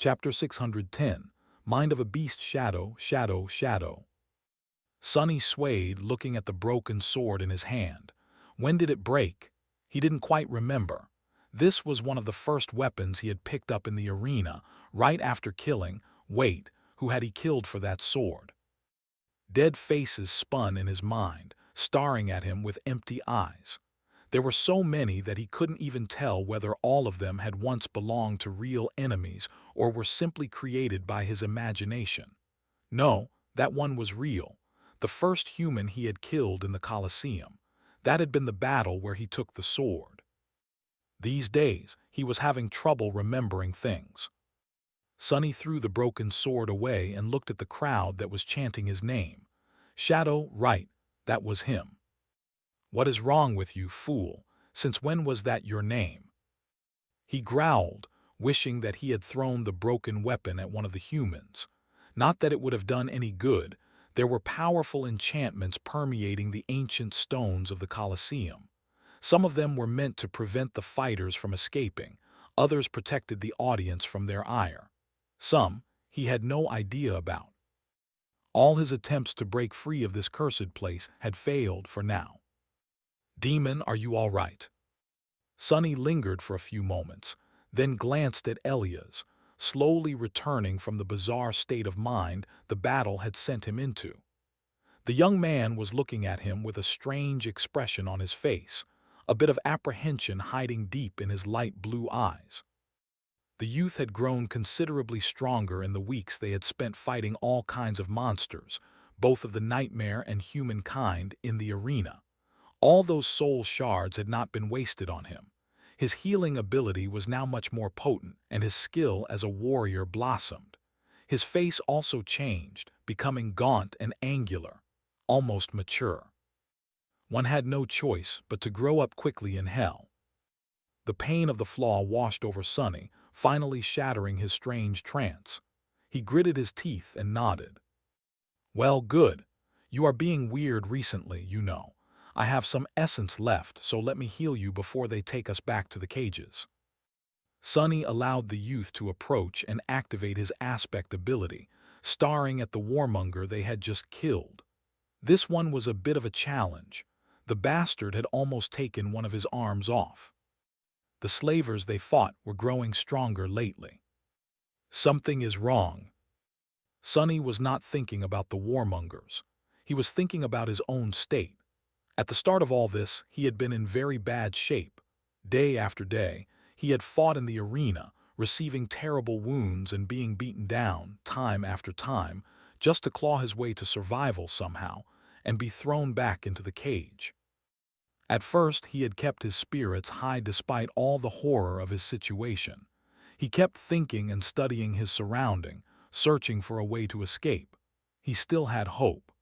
Chapter 610, Mind of a Beast. Shadow, shadow, shadow. Sonny swayed, looking at the broken sword in his hand. When did it break? He didn't quite remember. This was one of the first weapons he had picked up in the arena, right after killing, wait, who had he killed for that sword? Dead faces spun in his mind, staring at him with empty eyes. There were so many that he couldn't even tell whether all of them had once belonged to real enemies or were simply created by his imagination. No, that one was real. The first human he had killed in the Colosseum. That had been the battle where he took the sword. These days, he was having trouble remembering things. Sonny threw the broken sword away and looked at the crowd that was chanting his name. Shadow, right, that was him. What is wrong with you, fool? Since when was that your name? He growled, wishing that he had thrown the broken weapon at one of the humans. Not that it would have done any good. There were powerful enchantments permeating the ancient stones of the Colosseum. Some of them were meant to prevent the fighters from escaping. Others protected the audience from their ire. Some he had no idea about. All his attempts to break free of this cursed place had failed for now. Demon, are you all right? Sonny lingered for a few moments, then glanced at Elias, slowly returning from the bizarre state of mind the battle had sent him into. The young man was looking at him with a strange expression on his face, a bit of apprehension hiding deep in his light blue eyes. The youth had grown considerably stronger in the weeks they had spent fighting all kinds of monsters, both of the nightmare and humankind, in the arena. All those soul shards had not been wasted on him. His healing ability was now much more potent, and his skill as a warrior blossomed. His face also changed, becoming gaunt and angular, almost mature. One had no choice but to grow up quickly in hell. The pain of the flaw washed over Sonny, finally shattering his strange trance. He gritted his teeth and nodded. Well, good. You are being weird recently, you know. I have some essence left, so let me heal you before they take us back to the cages. Sonny allowed the youth to approach and activate his aspect ability, staring at the warmonger they had just killed. This one was a bit of a challenge. The bastard had almost taken one of his arms off. The slavers they fought were growing stronger lately. Something is wrong. Sonny was not thinking about the warmongers. He was thinking about his own state. At the start of all this, he had been in very bad shape. Day after day, he had fought in the arena, receiving terrible wounds and being beaten down, time after time, just to claw his way to survival somehow, and be thrown back into the cage. At first, he had kept his spirits high despite all the horror of his situation. He kept thinking and studying his surrounding, searching for a way to escape. He still had hope.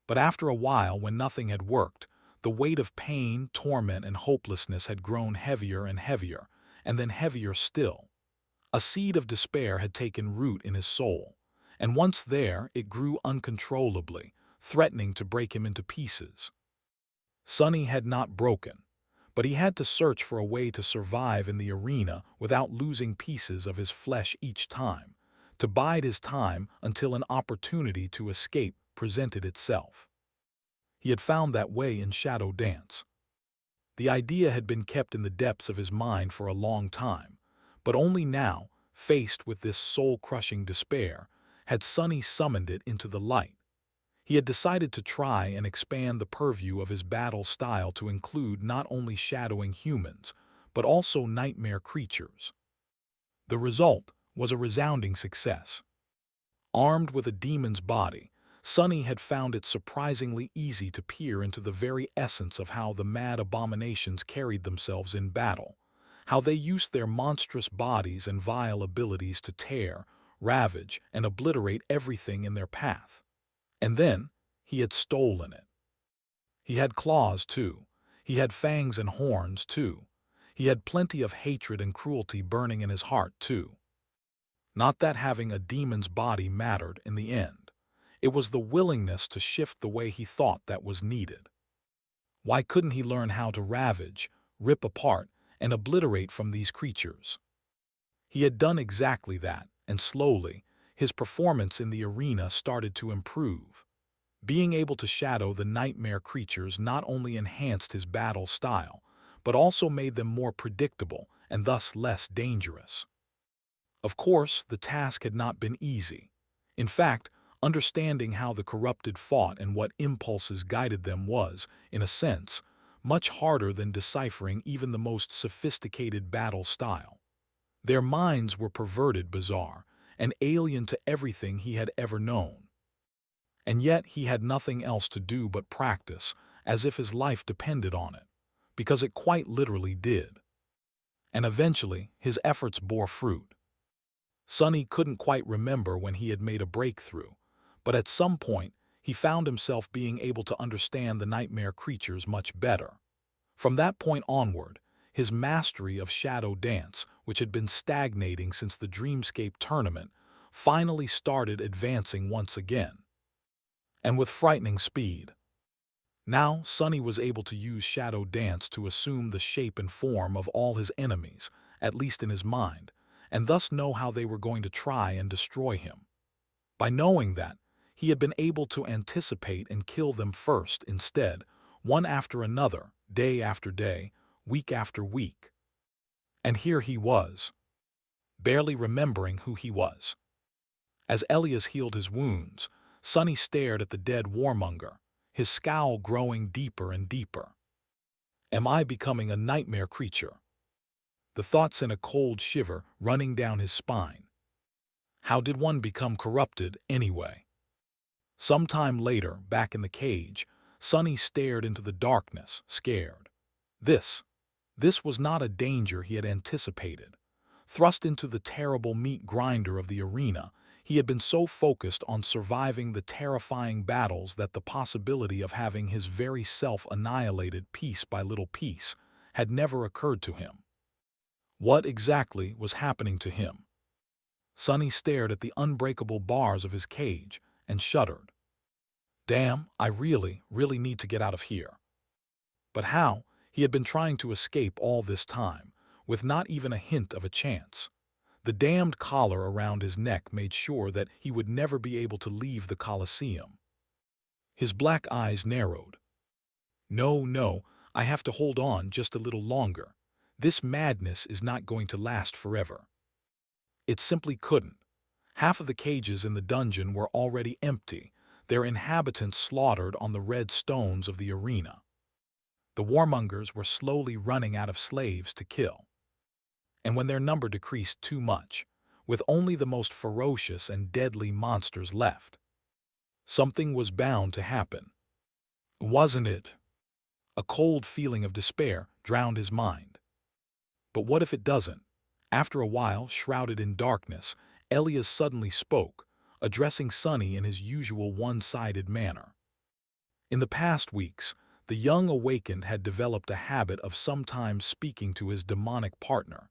But after a while, when nothing had worked, the weight of pain, torment, and hopelessness had grown heavier and heavier, and then heavier still. A seed of despair had taken root in his soul, and once there, it grew uncontrollably, threatening to break him into pieces. Sonny had not broken, but he had to search for a way to survive in the arena without losing pieces of his flesh each time, to bide his time until an opportunity to escape presented itself. He had found that way in Shadow Dance. The idea had been kept in the depths of his mind for a long time, but only now, faced with this soul-crushing despair, had Sonny summoned it into the light. He had decided to try and expand the purview of his battle style to include not only shadowing humans, but also nightmare creatures. The result was a resounding success. Armed with a demon's body, Sonny had found it surprisingly easy to peer into the very essence of how the mad abominations carried themselves in battle, how they used their monstrous bodies and vile abilities to tear, ravage, and obliterate everything in their path. And then he had stolen it. He had claws, too. He had fangs and horns, too. He had plenty of hatred and cruelty burning in his heart, too. Not that having a demon's body mattered in the end. It was the willingness to shift the way he thought that was needed. Why couldn't he learn how to ravage, rip apart, and obliterate from these creatures? He had done exactly that, and slowly, his performance in the arena started to improve. Being able to shadow the nightmare creatures not only enhanced his battle style, but also made them more predictable and thus less dangerous. Of course, the task had not been easy. In fact, understanding how the corrupted fought and what impulses guided them was, in a sense, much harder than deciphering even the most sophisticated battle style. Their minds were perverted, bizarre, and alien to everything he had ever known. And yet he had nothing else to do but practice, as if his life depended on it, because it quite literally did. And eventually, his efforts bore fruit. Sonny couldn't quite remember when he had made a breakthrough, but at some point, he found himself being able to understand the nightmare creatures much better. From that point onward, his mastery of shadow dance, which had been stagnating since the Dreamscape tournament, finally started advancing once again, and with frightening speed. Now, Sonny was able to use shadow dance to assume the shape and form of all his enemies, at least in his mind, and thus know how they were going to try and destroy him. By knowing that, he had been able to anticipate and kill them first instead, one after another, day after day, week after week. And here he was, barely remembering who he was. As Elias healed his wounds, Sonny stared at the dead warmonger, his scowl growing deeper and deeper. Am I becoming a nightmare creature? The thought sent a cold shiver running down his spine. How did one become corrupted, anyway? Some time later, back in the cage, Sonny stared into the darkness, scared. This was not a danger he had anticipated. Thrust into the terrible meat grinder of the arena, he had been so focused on surviving the terrifying battles that the possibility of having his very self annihilated piece by little piece had never occurred to him. What exactly was happening to him? Sonny stared at the unbreakable bars of his cage and shuddered. Damn, I really need to get out of here. But how? He had been trying to escape all this time, with not even a hint of a chance. The damned collar around his neck made sure that he would never be able to leave the Colosseum. His black eyes narrowed. No, I have to hold on just a little longer. This madness is not going to last forever. It simply couldn't. Half of the cages in the dungeon were already empty, their inhabitants slaughtered on the red stones of the arena. The warmongers were slowly running out of slaves to kill. And when their number decreased too much, with only the most ferocious and deadly monsters left, something was bound to happen. Wasn't it? A cold feeling of despair drowned his mind. But what if it doesn't? After a while, shrouded in darkness, Elias suddenly spoke, addressing Sonny in his usual one-sided manner. In the past weeks, the young awakened had developed a habit of sometimes speaking to his demonic partner,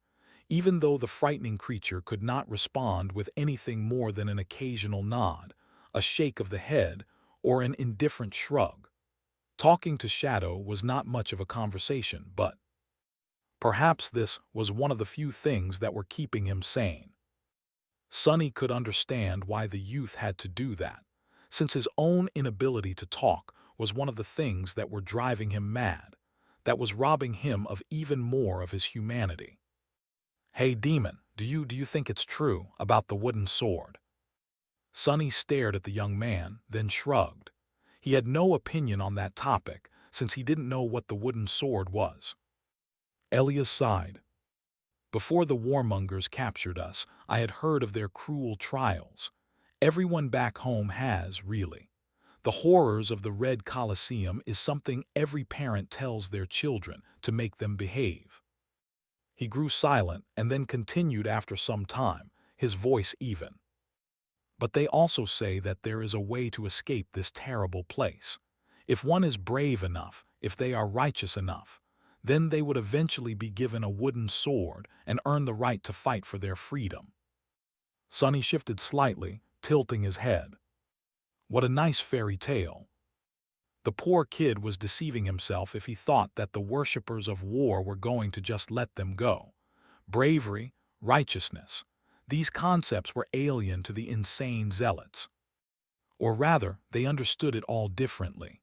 even though the frightening creature could not respond with anything more than an occasional nod, a shake of the head, or an indifferent shrug. Talking to Shadow was not much of a conversation, but perhaps this was one of the few things that were keeping him sane. Sonny could understand why the youth had to do that, since his own inability to talk was one of the things that were driving him mad, that was robbing him of even more of his humanity. Hey, demon, do you think it's true about the wooden sword? Sonny stared at the young man, then shrugged. He had no opinion on that topic, since he didn't know what the wooden sword was. Elias sighed. Before the warmongers captured us, I had heard of their cruel trials. Everyone back home has, really. The horrors of the Red Colosseum is something every parent tells their children to make them behave. He grew silent and then continued after some time, his voice even. But they also say that there is a way to escape this terrible place. If one is brave enough, if they are righteous enough, then they would eventually be given a wooden sword and earn the right to fight for their freedom. Sonny shifted slightly, tilting his head. What a nice fairy tale. The poor kid was deceiving himself if he thought that the worshippers of war were going to just let them go. Bravery, righteousness, These concepts were alien to the insane zealots. Or rather, they understood it all differently.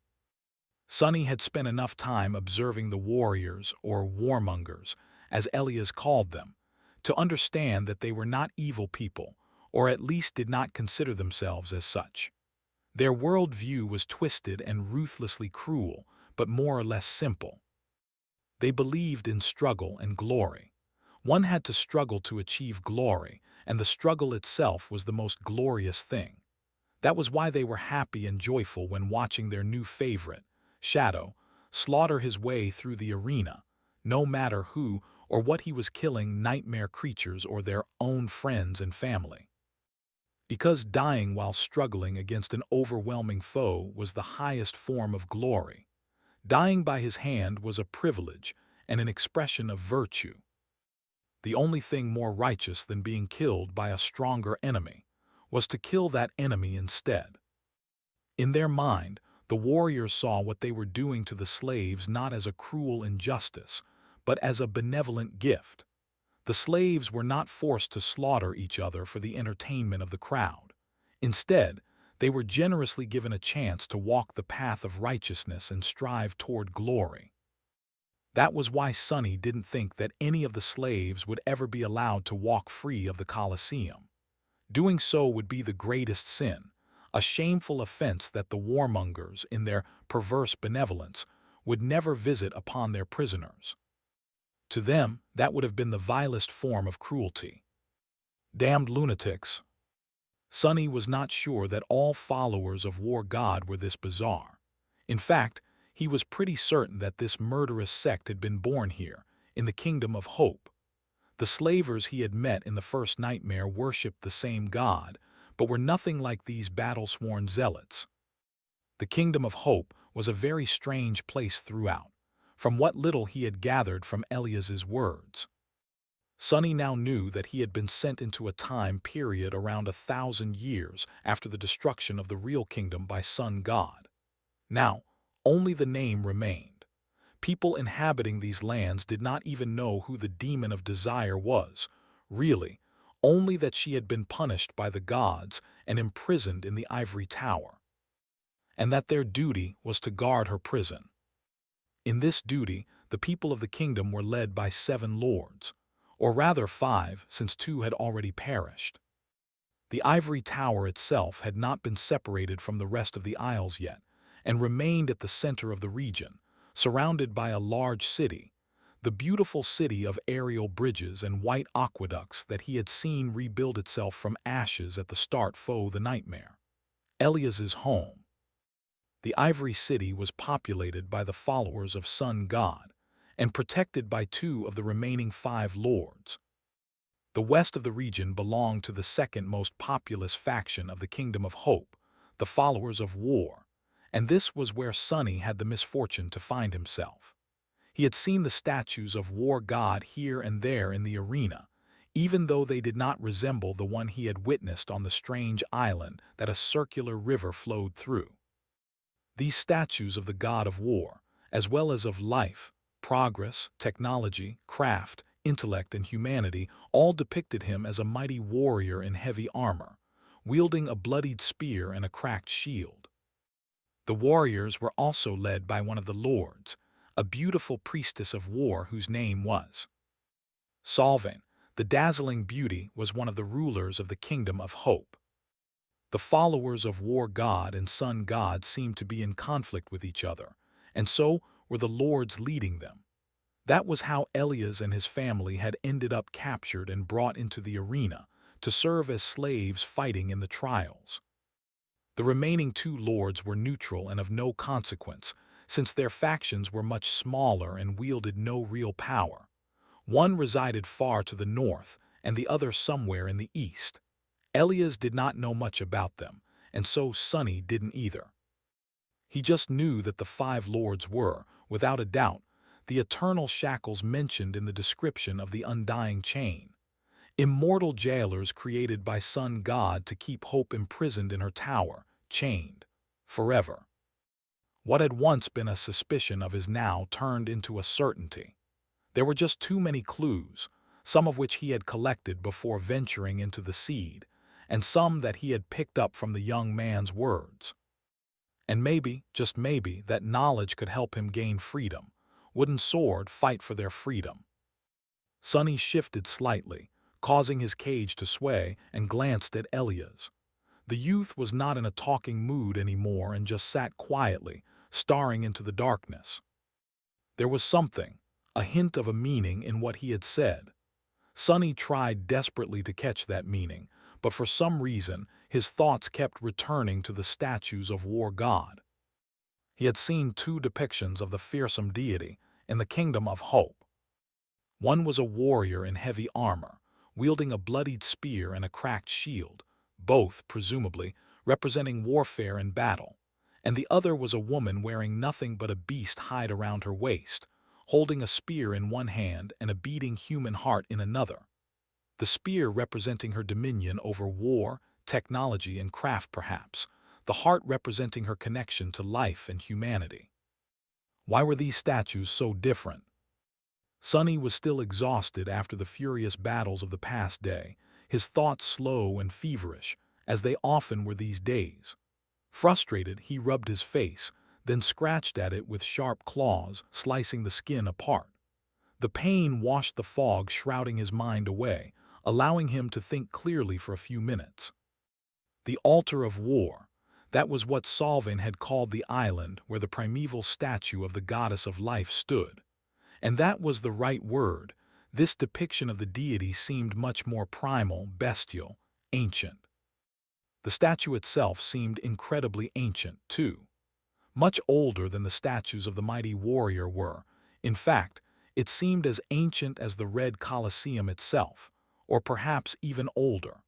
Sonny had spent enough time observing the warriors, or warmongers, as Elias called them, to understand that they were not evil people, or at least did not consider themselves as such. Their worldview was twisted and ruthlessly cruel, but more or less simple. They believed in struggle and glory. One had to struggle to achieve glory, and the struggle itself was the most glorious thing. That was why they were happy and joyful when watching their new favorite, Shadow, slaughter his way through the arena, no matter who or what he was killing, nightmare creatures or their own friends and family. Because dying while struggling against an overwhelming foe was the highest form of glory. Dying by his hand was a privilege and an expression of virtue. The only thing more righteous than being killed by a stronger enemy was to kill that enemy instead. In their mind, the warriors saw what they were doing to the slaves not as a cruel injustice, but as a benevolent gift. The slaves were not forced to slaughter each other for the entertainment of the crowd. Instead, they were generously given a chance to walk the path of righteousness and strive toward glory. That was why Sonny didn't think that any of the slaves would ever be allowed to walk free of the Colosseum. Doing so would be the greatest sin, a shameful offense that the warmongers, in their perverse benevolence, would never visit upon their prisoners. To them, that would have been the vilest form of cruelty. Damned lunatics. Sonny was not sure that all followers of War God were this bizarre. In fact, he was pretty certain that this murderous sect had been born here, in the Kingdom of Hope. The slavers he had met in the first nightmare worshipped the same God, but were nothing like these battle-sworn zealots. The Kingdom of Hope was a very strange place throughout, from what little he had gathered from Elias's words. Sonny now knew that he had been sent into a time period around 1,000 years after the destruction of the real kingdom by Sun God. Now, only the name remained. People inhabiting these lands did not even know who the demon of desire was, really, only that she had been punished by the gods and imprisoned in the ivory tower, and that their duty was to guard her prison. In this duty, the people of the kingdom were led by 7 lords, or rather 5, since 2 had already perished. The ivory tower itself had not been separated from the rest of the isles yet, and remained at the center of the region, surrounded by a large city, the beautiful city of aerial bridges and white aqueducts that he had seen rebuild itself from ashes at the start of the nightmare. Elias's home. The Ivory City was populated by the followers of Sun God, and protected by 2 of the remaining 5 lords. The west of the region belonged to the second most populous faction of the Kingdom of Hope, the followers of War, and this was where Sonny had the misfortune to find himself. He had seen the statues of War God here and there in the arena, even though they did not resemble the one he had witnessed on the strange island that a circular river flowed through. These statues of the god of war, as well as of life, progress, technology, craft, intellect, and humanity, all depicted him as a mighty warrior in heavy armor, wielding a bloodied spear and a cracked shield. The warriors were also led by one of the lords, a beautiful priestess of war whose name was Solvin. The dazzling beauty was one of the rulers of the Kingdom of Hope. The followers of War God and Sun God seemed to be in conflict with each other, and so were the lords leading them. That was how Elias and his family had ended up captured and brought into the arena to serve as slaves fighting in the trials. The remaining 2 lords were neutral and of no consequence, since their factions were much smaller and wielded no real power. One resided far to the north, and the other somewhere in the east. Elias did not know much about them, and so Sonny didn't either. He just knew that the 5 lords were, without a doubt, the eternal shackles mentioned in the description of the undying chain. Immortal jailers created by Sun God to keep Hope imprisoned in her tower, chained, forever. What had once been a suspicion of his now turned into a certainty. There were just too many clues. some of which he had collected before venturing into the seed, and some that he had picked up from the young man's words. And maybe, just maybe, that knowledge could help him gain freedom. Wooden Sword fight for their freedom. Sonny shifted slightly, causing his cage to sway, and glanced at Elias. The youth was not in a talking mood anymore and just sat quietly, staring into the darkness. There was something, a hint of a meaning in what he had said. Sonny tried desperately to catch that meaning, but for some reason his thoughts kept returning to the statues of War God. He had seen two depictions of the fearsome deity in the Kingdom of Hope. One was a warrior in heavy armor, wielding a bloodied spear and a cracked shield, both, presumably, representing warfare and battle, and the other was a woman wearing nothing but a beast hide around her waist, holding a spear in one hand and a beating human heart in another. The spear representing her dominion over war, technology, and craft perhaps, the heart representing her connection to life and humanity. Why were these statues so different? Sonny was still exhausted after the furious battles of the past day, his thoughts slow and feverish, as they often were these days. Frustrated, he rubbed his face, then scratched at it with sharp claws, slicing the skin apart. The pain washed the fog shrouding his mind away, allowing him to think clearly for a few minutes. The altar of war. That was what Salvin had called the island where the primeval statue of the goddess of life stood. And that was the right word. This depiction of the deity seemed much more primal, bestial, ancient. The statue itself seemed incredibly ancient, too. Much older than the statues of the mighty warrior were. In fact, it seemed as ancient as the Red Colosseum itself, or perhaps even older.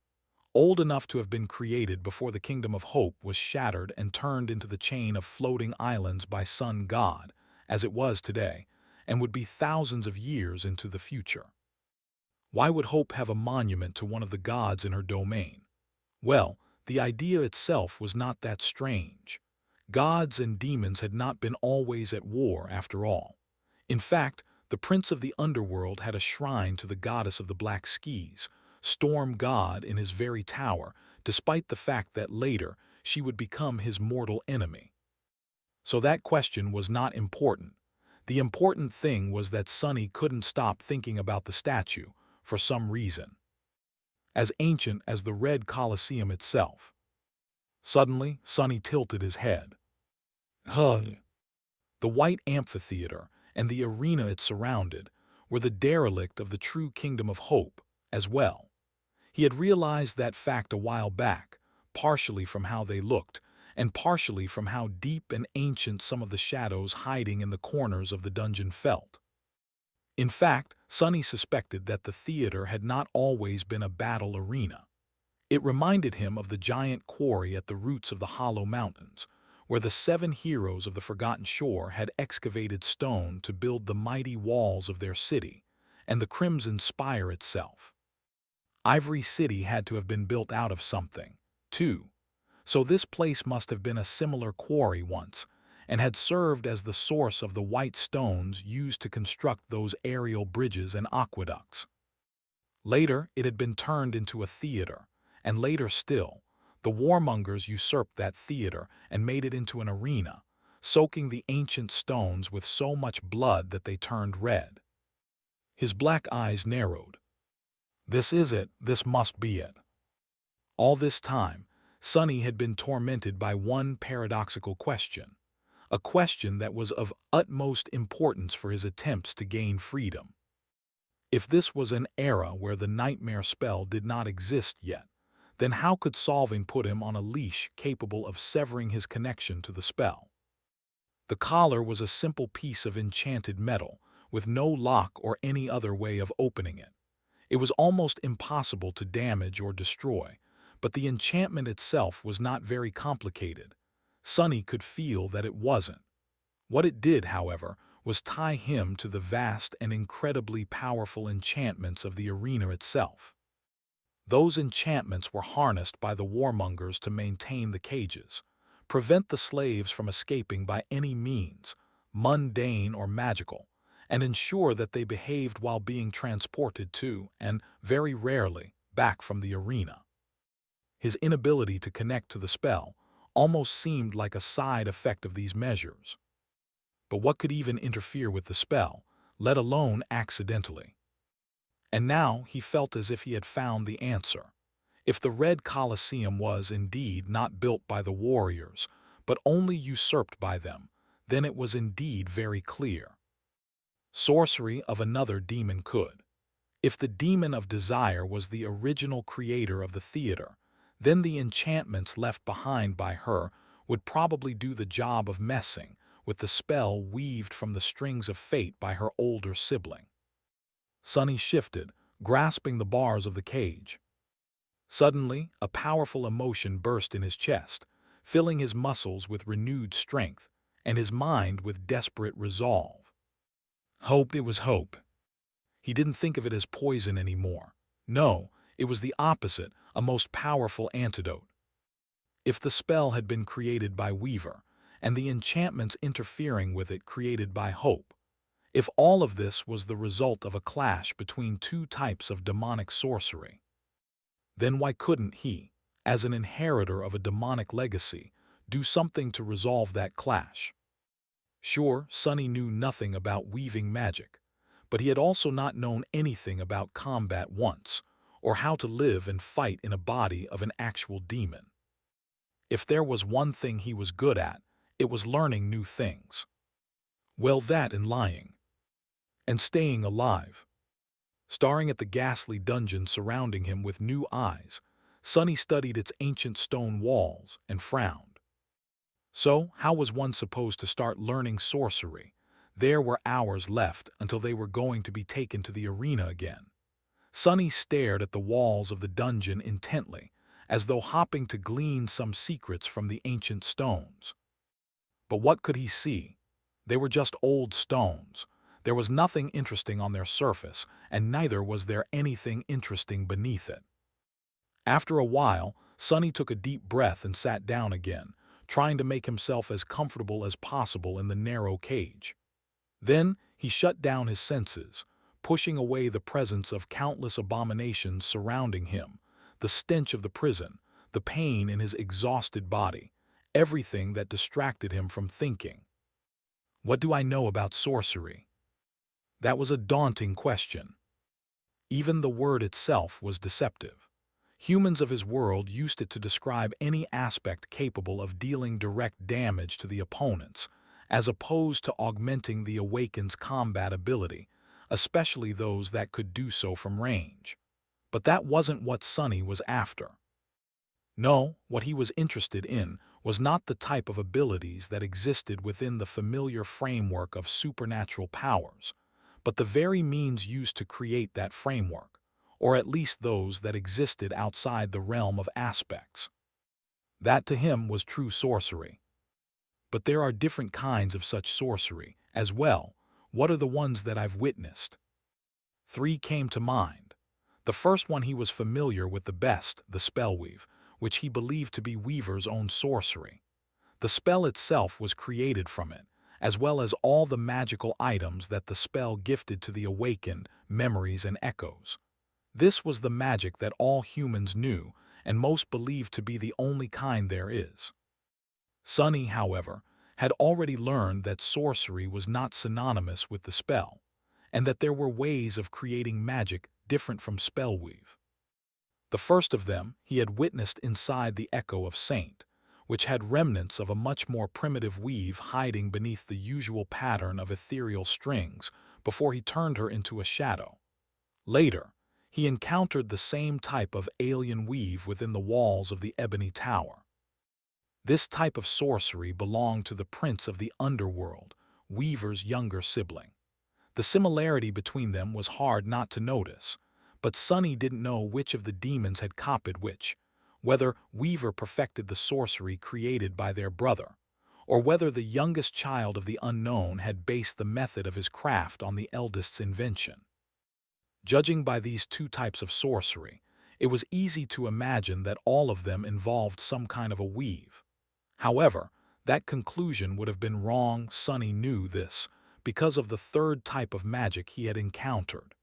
Old enough to have been created before the Kingdom of Hope was shattered and turned into the chain of floating islands by Sun God, as it was today, and would be thousands of years into the future. Why would Hope have a monument to one of the gods in her domain? Well, the idea itself was not that strange. Gods and demons had not been always at war, after all. In fact, the prince of the underworld had a shrine to the goddess of the black skis, Storm God, in his very tower, despite the fact that later she would become his mortal enemy. So that question was not important. The important thing was that Sonny couldn't stop thinking about the statue, for some reason. As ancient as the Red Colosseum itself. Suddenly, Sonny tilted his head. The white amphitheater and the arena it surrounded were the derelict of the true Kingdom of Hope, as well. He had realized that fact a while back, partially from how they looked, and partially from how deep and ancient some of the shadows hiding in the corners of the dungeon felt. In fact, Sonny suspected that the theater had not always been a battle arena. It reminded him of the giant quarry at the roots of the Hollow Mountains, where the 7 heroes of the Forgotten Shore had excavated stone to build the mighty walls of their city, and the Crimson Spire itself. Ivory City had to have been built out of something, too. So this place must have been a similar quarry once, and had served as the source of the white stones used to construct those aerial bridges and aqueducts. Later, it had been turned into a theater, and later still, the warmongers usurped that theater and made it into an arena, soaking the ancient stones with so much blood that they turned red. His black eyes narrowed. This is it, this must be it. All this time, Sonny had been tormented by one paradoxical question, a question that was of utmost importance for his attempts to gain freedom. If this was an era where the nightmare spell did not exist yet, then how could Solving put him on a leash capable of severing his connection to the spell? The collar was a simple piece of enchanted metal, with no lock or any other way of opening it. It was almost impossible to damage or destroy, but the enchantment itself was not very complicated. Sonny could feel that it wasn't. What it did, however, was tie him to the vast and incredibly powerful enchantments of the arena itself. Those enchantments were harnessed by the warmongers to maintain the cages, prevent the slaves from escaping by any means, mundane or magical, and ensure that they behaved while being transported to, and very rarely, back from the arena. His inability to connect to the spell almost seemed like a side effect of these measures. But what could even interfere with the spell, let alone accidentally? And now he felt as if he had found the answer. If the Red Colosseum was indeed not built by the warriors, but only usurped by them, then it was indeed very clear. Sorcery of another demon could. If the demon of desire was the original creator of the theater, then the enchantments left behind by her would probably do the job of messing with the spell weaved from the strings of fate by her older sibling. Sonny shifted, grasping the bars of the cage. Suddenly, a powerful emotion burst in his chest, filling his muscles with renewed strength and his mind with desperate resolve. Hope. It was hope. He didn't think of it as poison anymore. No, it was the opposite, a most powerful antidote. If the spell had been created by Weaver, and the enchantments interfering with it created by Hope, if all of this was the result of a clash between two types of demonic sorcery, then why couldn't he, as an inheritor of a demonic legacy, do something to resolve that clash? Sure, Sonny knew nothing about weaving magic, but he had also not known anything about combat once, or how to live and fight in a body of an actual demon. If there was one thing he was good at, it was learning new things. Well, that and lying. And staying alive. Staring at the ghastly dungeon surrounding him with new eyes, Sonny studied its ancient stone walls and frowned. So, how was one supposed to start learning sorcery? There were hours left until they were going to be taken to the arena again. Sonny stared at the walls of the dungeon intently, as though hoping to glean some secrets from the ancient stones. But what could he see? They were just old stones. There was nothing interesting on their surface, and neither was there anything interesting beneath it. After a while, Sonny took a deep breath and sat down again, trying to make himself as comfortable as possible in the narrow cage. Then he shut down his senses, pushing away the presence of countless abominations surrounding him, the stench of the prison, the pain in his exhausted body, everything that distracted him from thinking. What do I know about sorcery? That was a daunting question. Even the word itself was deceptive. Humans of his world used it to describe any aspect capable of dealing direct damage to the opponents, as opposed to augmenting the Awakened's combat ability, especially those that could do so from range. But that wasn't what Sonny was after. No, what he was interested in was not the type of abilities that existed within the familiar framework of supernatural powers, but the very means used to create that framework, or at least those that existed outside the realm of aspects. That to him was true sorcery. But there are different kinds of such sorcery, as well. What are the ones that I've witnessed? 3 came to mind. The first one he was familiar with the best, the spellweave, which he believed to be Weaver's own sorcery. The spell itself was created from it, as well as all the magical items that the spell gifted to the Awakened, memories and echoes. This was the magic that all humans knew, and most believed to be the only kind there is. Sonny, however, had already learned that sorcery was not synonymous with the spell, and that there were ways of creating magic different from spellweave. The first of them he had witnessed inside the Echo of Saint, which had remnants of a much more primitive weave hiding beneath the usual pattern of ethereal strings before he turned her into a shadow. Later, he encountered the same type of alien weave within the walls of the Ebony Tower. This type of sorcery belonged to the Prince of the Underworld, Weaver's younger sibling. The similarity between them was hard not to notice, but Sonny didn't know which of the demons had copied which, whether Weaver perfected the sorcery created by their brother, or whether the youngest child of the unknown had based the method of his craft on the eldest's invention. Judging by these two types of sorcery, it was easy to imagine that all of them involved some kind of a weave. However, that conclusion would have been wrong. Sonny knew this, because of the third type of magic he had encountered.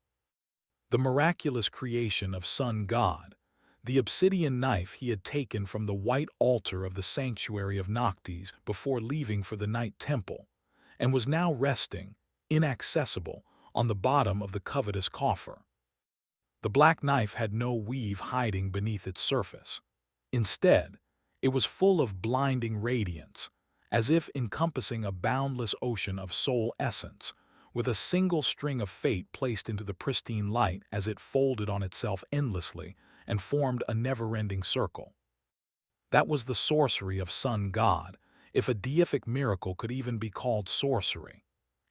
The miraculous creation of Sun God, the obsidian knife he had taken from the white altar of the sanctuary of Noctis before leaving for the night temple, and was now resting, inaccessible, on the bottom of the covetous coffer. The black knife had no weave hiding beneath its surface. Instead, it was full of blinding radiance, as if encompassing a boundless ocean of soul essence, with a single string of fate placed into the pristine light as it folded on itself endlessly and formed a never-ending circle. That was the sorcery of Sun God, if a deific miracle could even be called sorcery.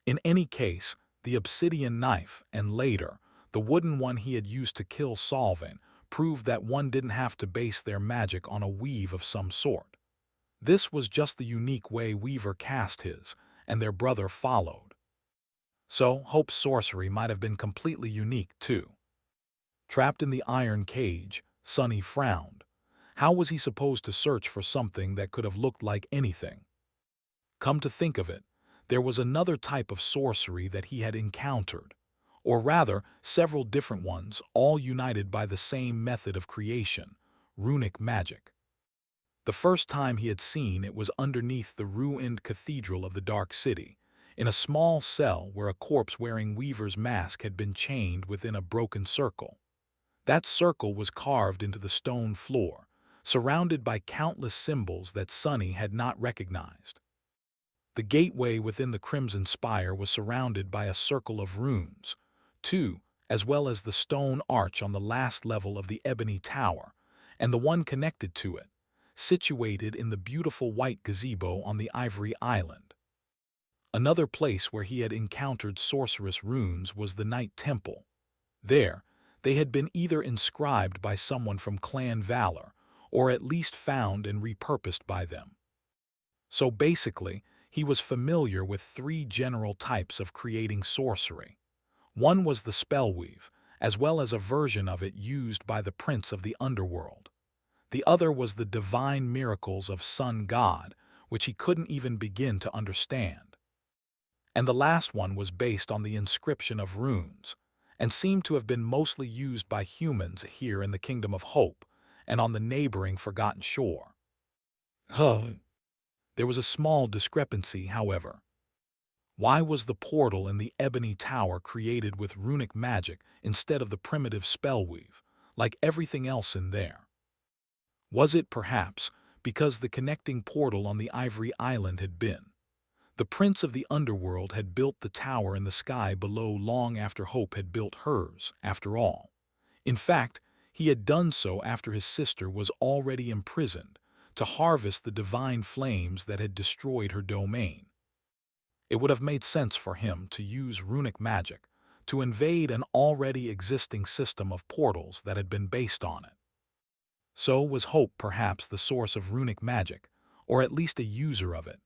In any case, the obsidian knife, and later, the wooden one he had used to kill Solvin, proved that one didn't have to base their magic on a weave of some sort. This was just the unique way Weaver cast his, and their brother followed. So, Hope's sorcery might have been completely unique, too. Trapped in the iron cage, Sunny frowned. How was he supposed to search for something that could have looked like anything? Come to think of it, there was another type of sorcery that he had encountered, or rather, several different ones, all united by the same method of creation, runic magic. The first time he had seen it was underneath the ruined cathedral of the Dark City, in a small cell where a corpse wearing Weaver's mask had been chained within a broken circle. That circle was carved into the stone floor, surrounded by countless symbols that Sunny had not recognized. The gateway within the Crimson Spire was surrounded by a circle of runes, too, as well as the stone arch on the last level of the Ebony Tower, and the one connected to it, situated in the beautiful white gazebo on the Ivory Island. Another place where he had encountered sorcerous runes was the Night Temple. There, they had been either inscribed by someone from Clan Valor, or at least found and repurposed by them. So basically, he was familiar with three general types of creating sorcery. One was the spellweave, as well as a version of it used by the Prince of the Underworld. The other was the divine miracles of Sun God, which he couldn't even begin to understand. And the last one was based on the inscription of runes, and seemed to have been mostly used by humans here in the Kingdom of Hope, and on the neighboring Forgotten Shore. There was a small discrepancy, however. Why was the portal in the Ebony Tower created with runic magic instead of the primitive spellweave, like everything else in there? Was it, perhaps, because the connecting portal on the Ivory Island had been? The Prince of the Underworld had built the tower in the sky below long after Hope had built hers, after all. In fact, he had done so after his sister was already imprisoned, to harvest the divine flames that had destroyed her domain. It would have made sense for him to use runic magic to invade an already existing system of portals that had been based on it. So was Hope perhaps the source of runic magic, or at least a user of it?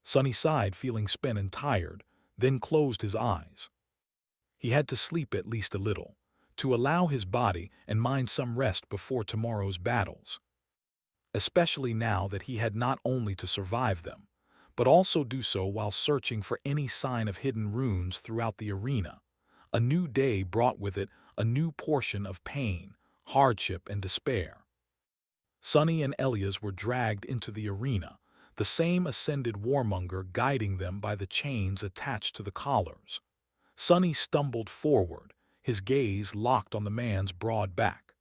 Sunny sighed, feeling spent and tired, then closed his eyes. He had to sleep at least a little, to allow his body and mind some rest before tomorrow's battles. Especially now that he had not only to survive them, but also do so while searching for any sign of hidden runes throughout the arena. A new day brought with it a new portion of pain, hardship, and despair. Sunny and Elias were dragged into the arena, the same ascended warmonger guiding them by the chains attached to the collars. Sunny stumbled forward, his gaze locked on the man's broad back.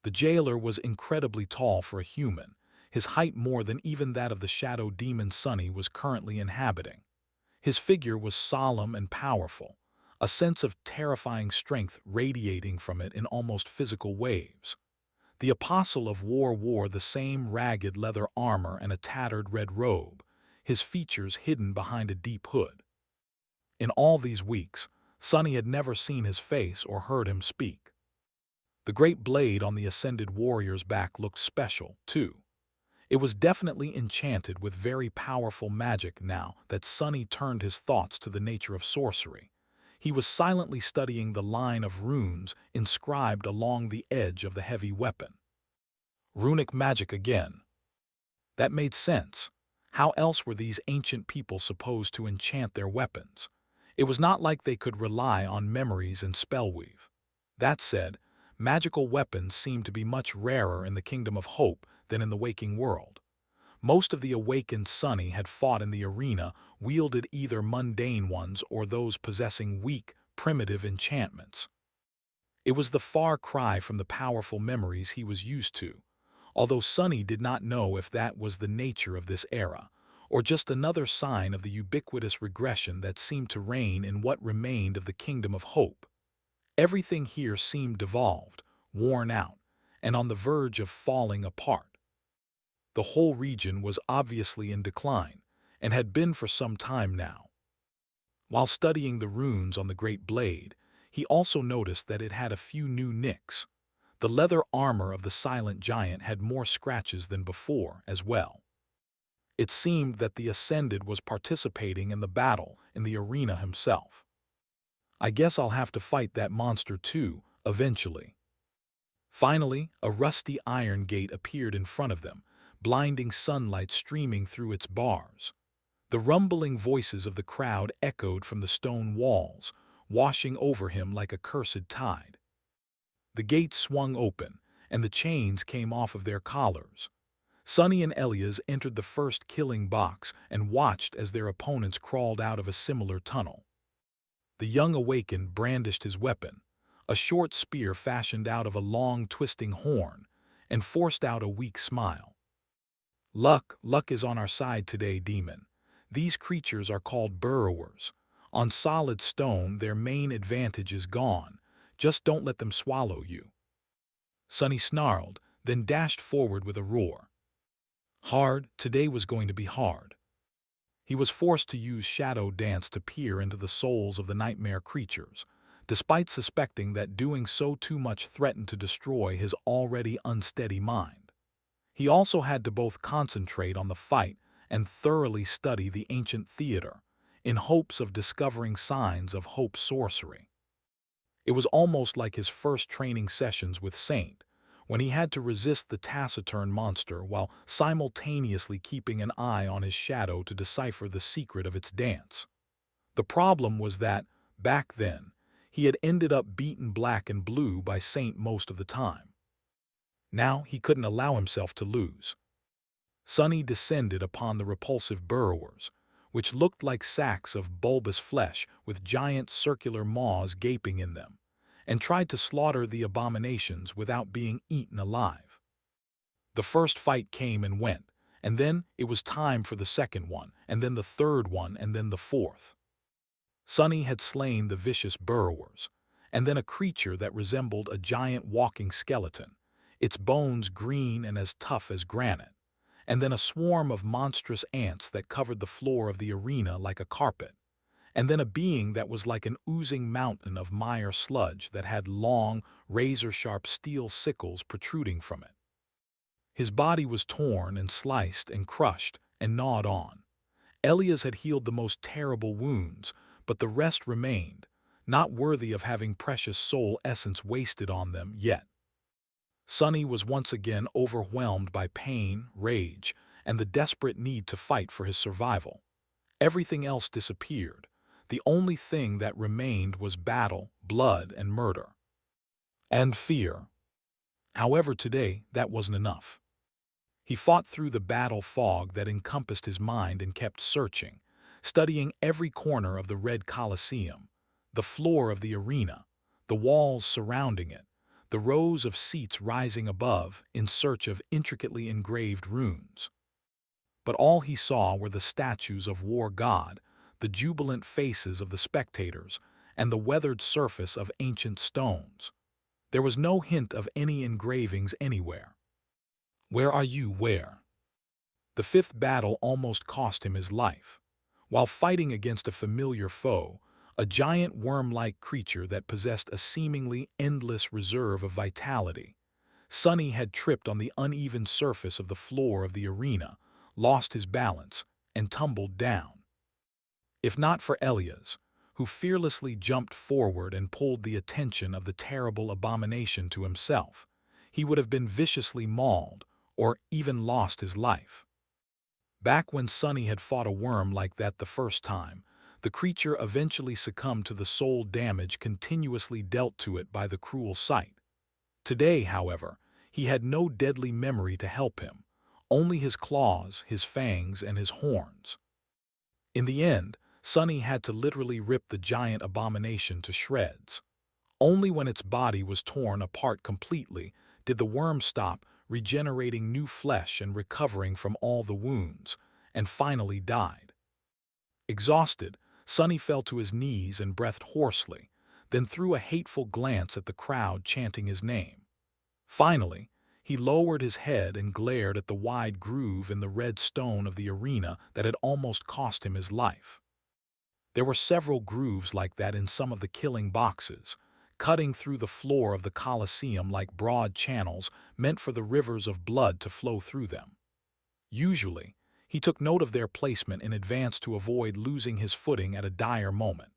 The jailer was incredibly tall for a human, his height more than even that of the shadow demon Sunny was currently inhabiting. His figure was solemn and powerful, a sense of terrifying strength radiating from it in almost physical waves. The Apostle of War wore the same ragged leather armor and a tattered red robe, his features hidden behind a deep hood. In all these weeks, Sunny had never seen his face or heard him speak. The great blade on the ascended warrior's back looked special, too. It was definitely enchanted with very powerful magic now that Sunny turned his thoughts to the nature of sorcery. He was silently studying the line of runes inscribed along the edge of the heavy weapon. Runic magic again. That made sense. How else were these ancient people supposed to enchant their weapons? It was not like they could rely on memories and spellweave. That said, magical weapons seemed to be much rarer in the Kingdom of Hope than in the waking world. Most of the awakened Sunny had fought in the arena wielded either mundane ones or those possessing weak, primitive enchantments. It was the far cry from the powerful memories he was used to, although Sunny did not know if that was the nature of this era, or just another sign of the ubiquitous regression that seemed to reign in what remained of the Kingdom of Hope. Everything here seemed devolved, worn out, and on the verge of falling apart. The whole region was obviously in decline, and had been for some time now. While studying the runes on the great blade, he also noticed that it had a few new nicks. The leather armor of the silent giant had more scratches than before as well. It seemed that the Ascended was participating in the battle in the arena himself. I guess I'll have to fight that monster too, eventually. Finally, a rusty iron gate appeared in front of them, blinding sunlight streaming through its bars. The rumbling voices of the crowd echoed from the stone walls, washing over him like a cursed tide. The gate swung open, and the chains came off of their collars. Sunny and Elias entered the first killing box and watched as their opponents crawled out of a similar tunnel. The young awakened brandished his weapon, a short spear fashioned out of a long twisting horn, and forced out a weak smile. Luck is on our side today, demon. These creatures are called burrowers. On solid stone, their main advantage is gone. Just don't let them swallow you. Sunny snarled, then dashed forward with a roar. Hard, today was going to be hard. He was forced to use shadow dance to peer into the souls of the nightmare creatures, despite suspecting that doing so too much threatened to destroy his already unsteady mind. He also had to both concentrate on the fight and thoroughly study the ancient theater, in hopes of discovering signs of Hope's sorcery. It was almost like his first training sessions with Saint, when he had to resist the taciturn monster while simultaneously keeping an eye on his shadow to decipher the secret of its dance. The problem was that, back then, he had ended up beaten black and blue by Saint most of the time. Now he couldn't allow himself to lose. Sunny descended upon the repulsive burrowers, which looked like sacks of bulbous flesh with giant circular maws gaping in them, and tried to slaughter the abominations without being eaten alive. The first fight came and went, and then it was time for the second one, and then the third one, and then the fourth. Sunny had slain the vicious burrowers, and then a creature that resembled a giant walking skeleton, its bones green and as tough as granite, and then a swarm of monstrous ants that covered the floor of the arena like a carpet, and then a being that was like an oozing mountain of mire sludge that had long, razor-sharp steel sickles protruding from it. His body was torn and sliced and crushed and gnawed on. Elias had healed the most terrible wounds, but the rest remained, not worthy of having precious soul essence wasted on them yet. Sunny was once again overwhelmed by pain, rage, and the desperate need to fight for his survival. Everything else disappeared. The only thing that remained was battle, blood, and murder. And fear. However, today, that wasn't enough. He fought through the battle fog that encompassed his mind and kept searching, studying every corner of the red Colosseum, the floor of the arena, the walls surrounding it, the rows of seats rising above in search of intricately engraved runes. But all he saw were the statues of War God, the jubilant faces of the spectators, and the weathered surface of ancient stones. There was no hint of any engravings anywhere. Where are you, where? The fifth battle almost cost him his life. While fighting against a familiar foe, a giant worm-like creature that possessed a seemingly endless reserve of vitality, Sunny had tripped on the uneven surface of the floor of the arena, lost his balance, and tumbled down. If not for Elias, who fearlessly jumped forward and pulled the attention of the terrible abomination to himself, he would have been viciously mauled or even lost his life. Back when Sonny had fought a worm like that the first time, the creature eventually succumbed to the soul damage continuously dealt to it by the cruel sight. Today, however, he had no deadly memory to help him, only his claws, his fangs, and his horns. In the end, Sonny had to literally rip the giant abomination to shreds. Only when its body was torn apart completely did the worm stop regenerating new flesh and recovering from all the wounds, and finally died. Exhausted, Sonny fell to his knees and breathed hoarsely, then threw a hateful glance at the crowd chanting his name. Finally, he lowered his head and glared at the wide groove in the red stone of the arena that had almost cost him his life. There were several grooves like that in some of the killing boxes, cutting through the floor of the Colosseum like broad channels meant for the rivers of blood to flow through them. Usually, he took note of their placement in advance to avoid losing his footing at a dire moment.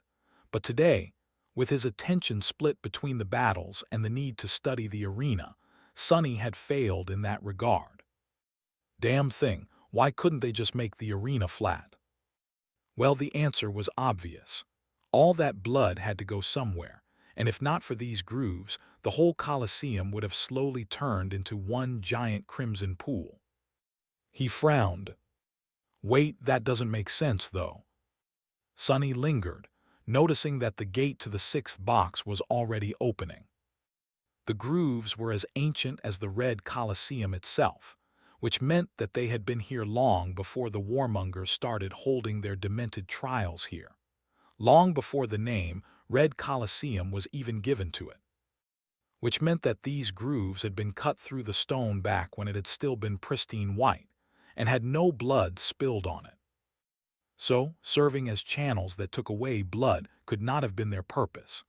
But today, with his attention split between the battles and the need to study the arena, Sonny had failed in that regard. Damn thing, why couldn't they just make the arena flat? Well, the answer was obvious. All that blood had to go somewhere, and if not for these grooves, the whole Colosseum would have slowly turned into one giant crimson pool. He frowned. Wait, that doesn't make sense, though. Sonny lingered, noticing that the gate to the sixth box was already opening. The grooves were as ancient as the Red Colosseum itself, which meant that they had been here long before the warmongers started holding their demented trials here, long before the name Red Colosseum was even given to it, which meant that these grooves had been cut through the stone back when it had still been pristine white, and had no blood spilled on it. So, serving as channels that took away blood could not have been their purpose.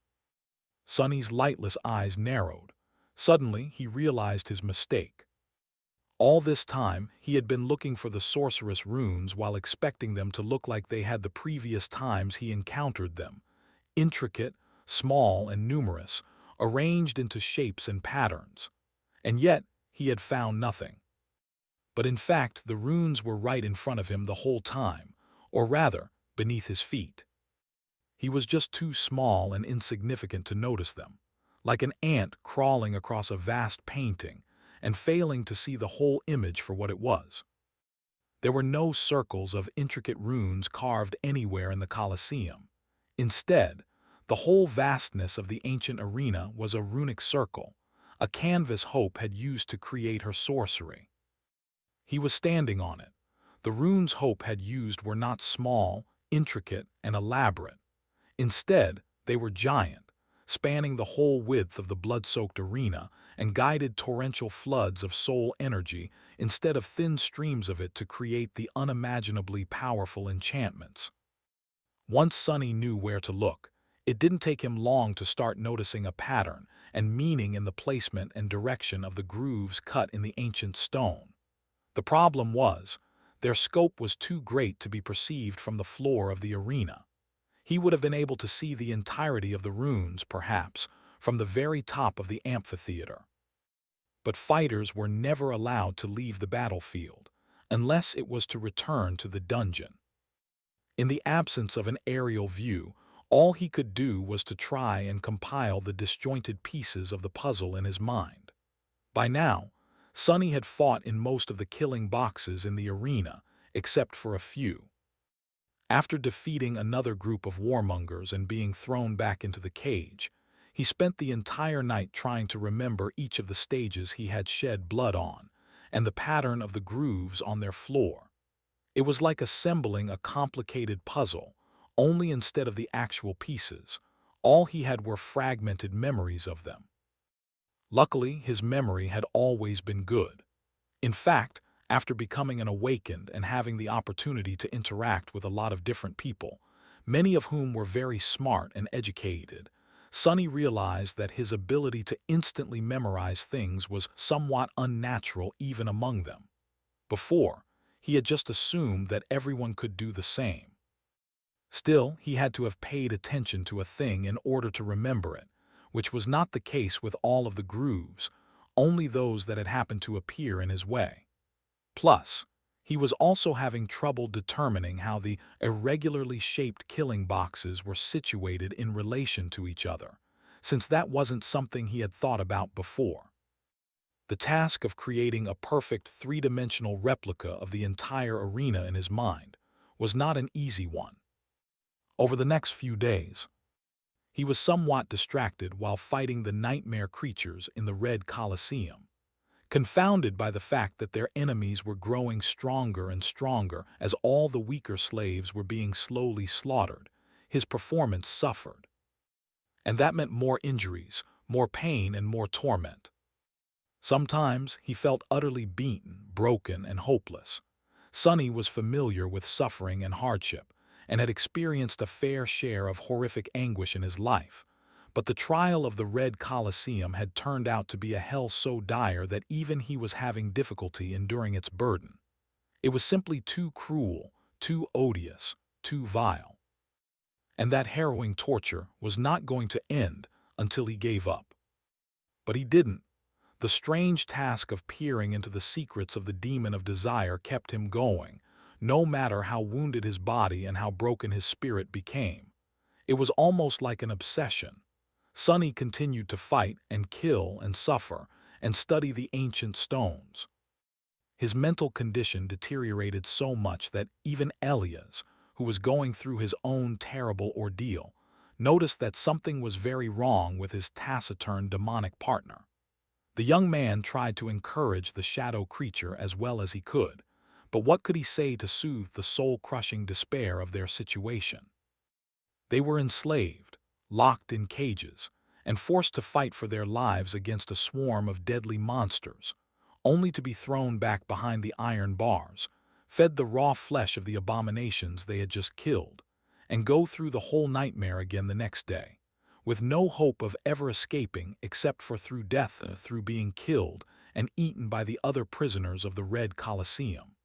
Sonny's lightless eyes narrowed. Suddenly, he realized his mistake. All this time, he had been looking for the sorceress runes while expecting them to look like they had the previous times he encountered them, intricate, small, and numerous, arranged into shapes and patterns. And yet, he had found nothing. But in fact, the runes were right in front of him the whole time, or rather, beneath his feet. He was just too small and insignificant to notice them, like an ant crawling across a vast painting and failing to see the whole image for what it was. There were no circles of intricate runes carved anywhere in the Colosseum. Instead, the whole vastness of the ancient arena was a runic circle, a canvas Hope had used to create her sorcery. He was standing on it. The runes Hope had used were not small, intricate, and elaborate. Instead, they were giant, spanning the whole width of the blood-soaked arena and guided torrential floods of soul energy instead of thin streams of it to create the unimaginably powerful enchantments. Once Sonny knew where to look, it didn't take him long to start noticing a pattern and meaning in the placement and direction of the grooves cut in the ancient stone. The problem was, their scope was too great to be perceived from the floor of the arena. He would have been able to see the entirety of the runes, perhaps, from the very top of the amphitheater. But fighters were never allowed to leave the battlefield, unless it was to return to the dungeon. In the absence of an aerial view, all he could do was to try and compile the disjointed pieces of the puzzle in his mind. By now, Sonny had fought in most of the killing boxes in the arena, except for a few. After defeating another group of warmongers and being thrown back into the cage, he spent the entire night trying to remember each of the stages he had shed blood on, and the pattern of the grooves on their floor. It was like assembling a complicated puzzle, only instead of the actual pieces, all he had were fragmented memories of them. Luckily, his memory had always been good. In fact, after becoming an awakened and having the opportunity to interact with a lot of different people, many of whom were very smart and educated, Sonny realized that his ability to instantly memorize things was somewhat unnatural even among them. Before, he had just assumed that everyone could do the same. Still, he had to have paid attention to a thing in order to remember it, which was not the case with all of the grooves, only those that had happened to appear in his way. Plus, He was also having trouble determining how the irregularly shaped killing boxes were situated in relation to each other, since that wasn't something he had thought about before. The task of creating a perfect three-dimensional replica of the entire arena in his mind was not an easy one. Over the next few days, he was somewhat distracted while fighting the nightmare creatures in the Red Colosseum, confounded by the fact that their enemies were growing stronger and stronger as all the weaker slaves were being slowly slaughtered. His performance suffered. And that meant more injuries, more pain, and more torment. Sometimes he felt utterly beaten, broken, and hopeless. Sonny was familiar with suffering and hardship, and had experienced a fair share of horrific anguish in his life. But the trial of the Red Colosseum had turned out to be a hell so dire that even he was having difficulty enduring its burden. It was simply too cruel, too odious, too vile. And that harrowing torture was not going to end until he gave up. But he didn't. The strange task of peering into the secrets of the demon of desire kept him going, no matter how wounded his body and how broken his spirit became. It was almost like an obsession. Sonny continued to fight and kill and suffer and study the ancient stones. His mental condition deteriorated so much that even Elias, who was going through his own terrible ordeal, noticed that something was very wrong with his taciturn demonic partner. The young man tried to encourage the shadow creature as well as he could, but what could he say to soothe the soul-crushing despair of their situation? They were enslaved, locked in cages, and forced to fight for their lives against a swarm of deadly monsters, only to be thrown back behind the iron bars, fed the raw flesh of the abominations they had just killed, and go through the whole nightmare again the next day, with no hope of ever escaping except for through death, through being killed and eaten by the other prisoners of the Red Colosseum.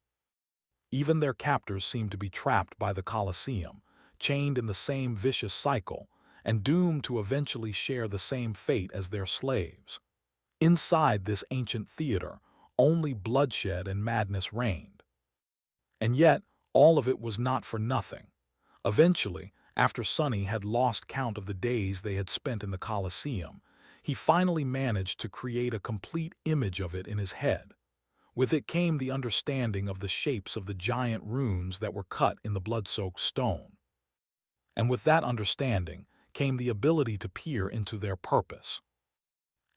Even their captors seemed to be trapped by the Colosseum, chained in the same vicious cycle, and doomed to eventually share the same fate as their slaves. Inside this ancient theater, only bloodshed and madness reigned. And yet, all of it was not for nothing. Eventually, after Sonny had lost count of the days they had spent in the Colosseum, he finally managed to create a complete image of it in his head. With it came the understanding of the shapes of the giant runes that were cut in the blood-soaked stone. And with that understanding came the ability to peer into their purpose.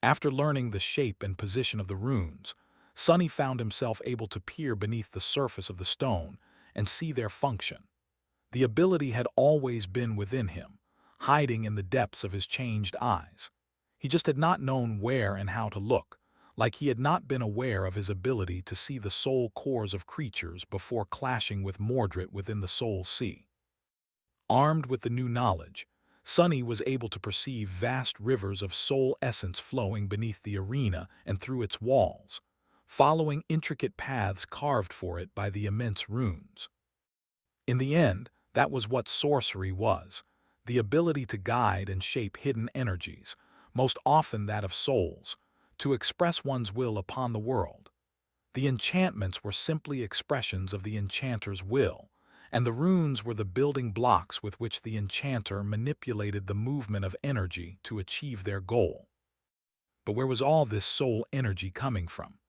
After learning the shape and position of the runes, Sonny found himself able to peer beneath the surface of the stone and see their function. The ability had always been within him, hiding in the depths of his changed eyes. He just had not known where and how to look, like he had not been aware of his ability to see the soul cores of creatures before clashing with Mordred within the Soul Sea. Armed with the new knowledge, Sonny was able to perceive vast rivers of soul essence flowing beneath the arena and through its walls, following intricate paths carved for it by the immense runes. In the end, that was what sorcery was, the ability to guide and shape hidden energies, most often that of souls, to express one's will upon the world. The enchantments were simply expressions of the enchanter's will, and the runes were the building blocks with which the enchanter manipulated the movement of energy to achieve their goal. But where was all this soul energy coming from?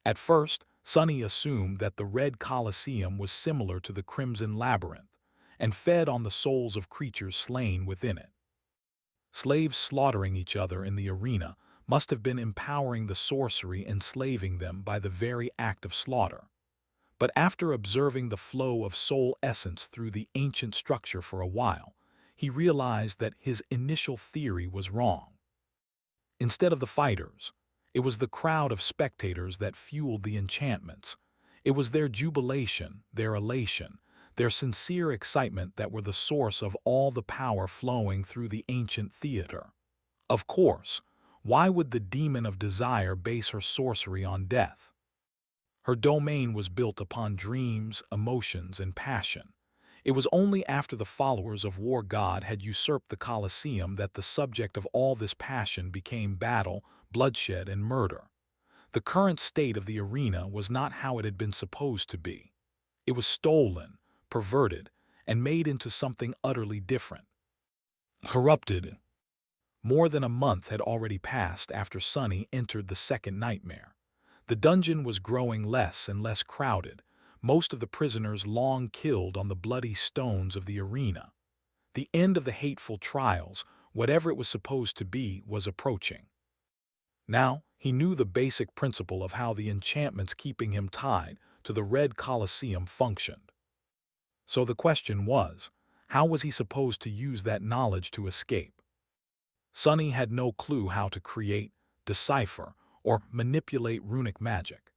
At first, Sonny assumed that the Red Colosseum was similar to the Crimson Labyrinth, and fed on the souls of creatures slain within it. Slaves slaughtering each other in the arena must have been empowering the sorcery enslaving them by the very act of slaughter. But after observing the flow of soul essence through the ancient structure for a while, he realized that his initial theory was wrong. Instead of the fighters, it was the crowd of spectators that fueled the enchantments. It was their jubilation, their elation, their sincere excitement that were the source of all the power flowing through the ancient theater. Of course, why would the demon of desire base her sorcery on death? Her domain was built upon dreams, emotions, and passion. It was only after the followers of War God had usurped the Colosseum that the subject of all this passion became battle, bloodshed, and murder. The current state of the arena was not how it had been supposed to be. It was stolen, perverted, and made into something utterly different. Corrupted. More than a month had already passed after Sonny entered the second nightmare. The dungeon was growing less and less crowded, most of the prisoners long killed on the bloody stones of the arena. The end of the hateful trials, whatever it was supposed to be, was approaching. Now, he knew the basic principle of how the enchantments keeping him tied to the Red Colosseum functioned. So the question was, how was he supposed to use that knowledge to escape? Sonny had no clue how to create, decipher, or manipulate runic magic.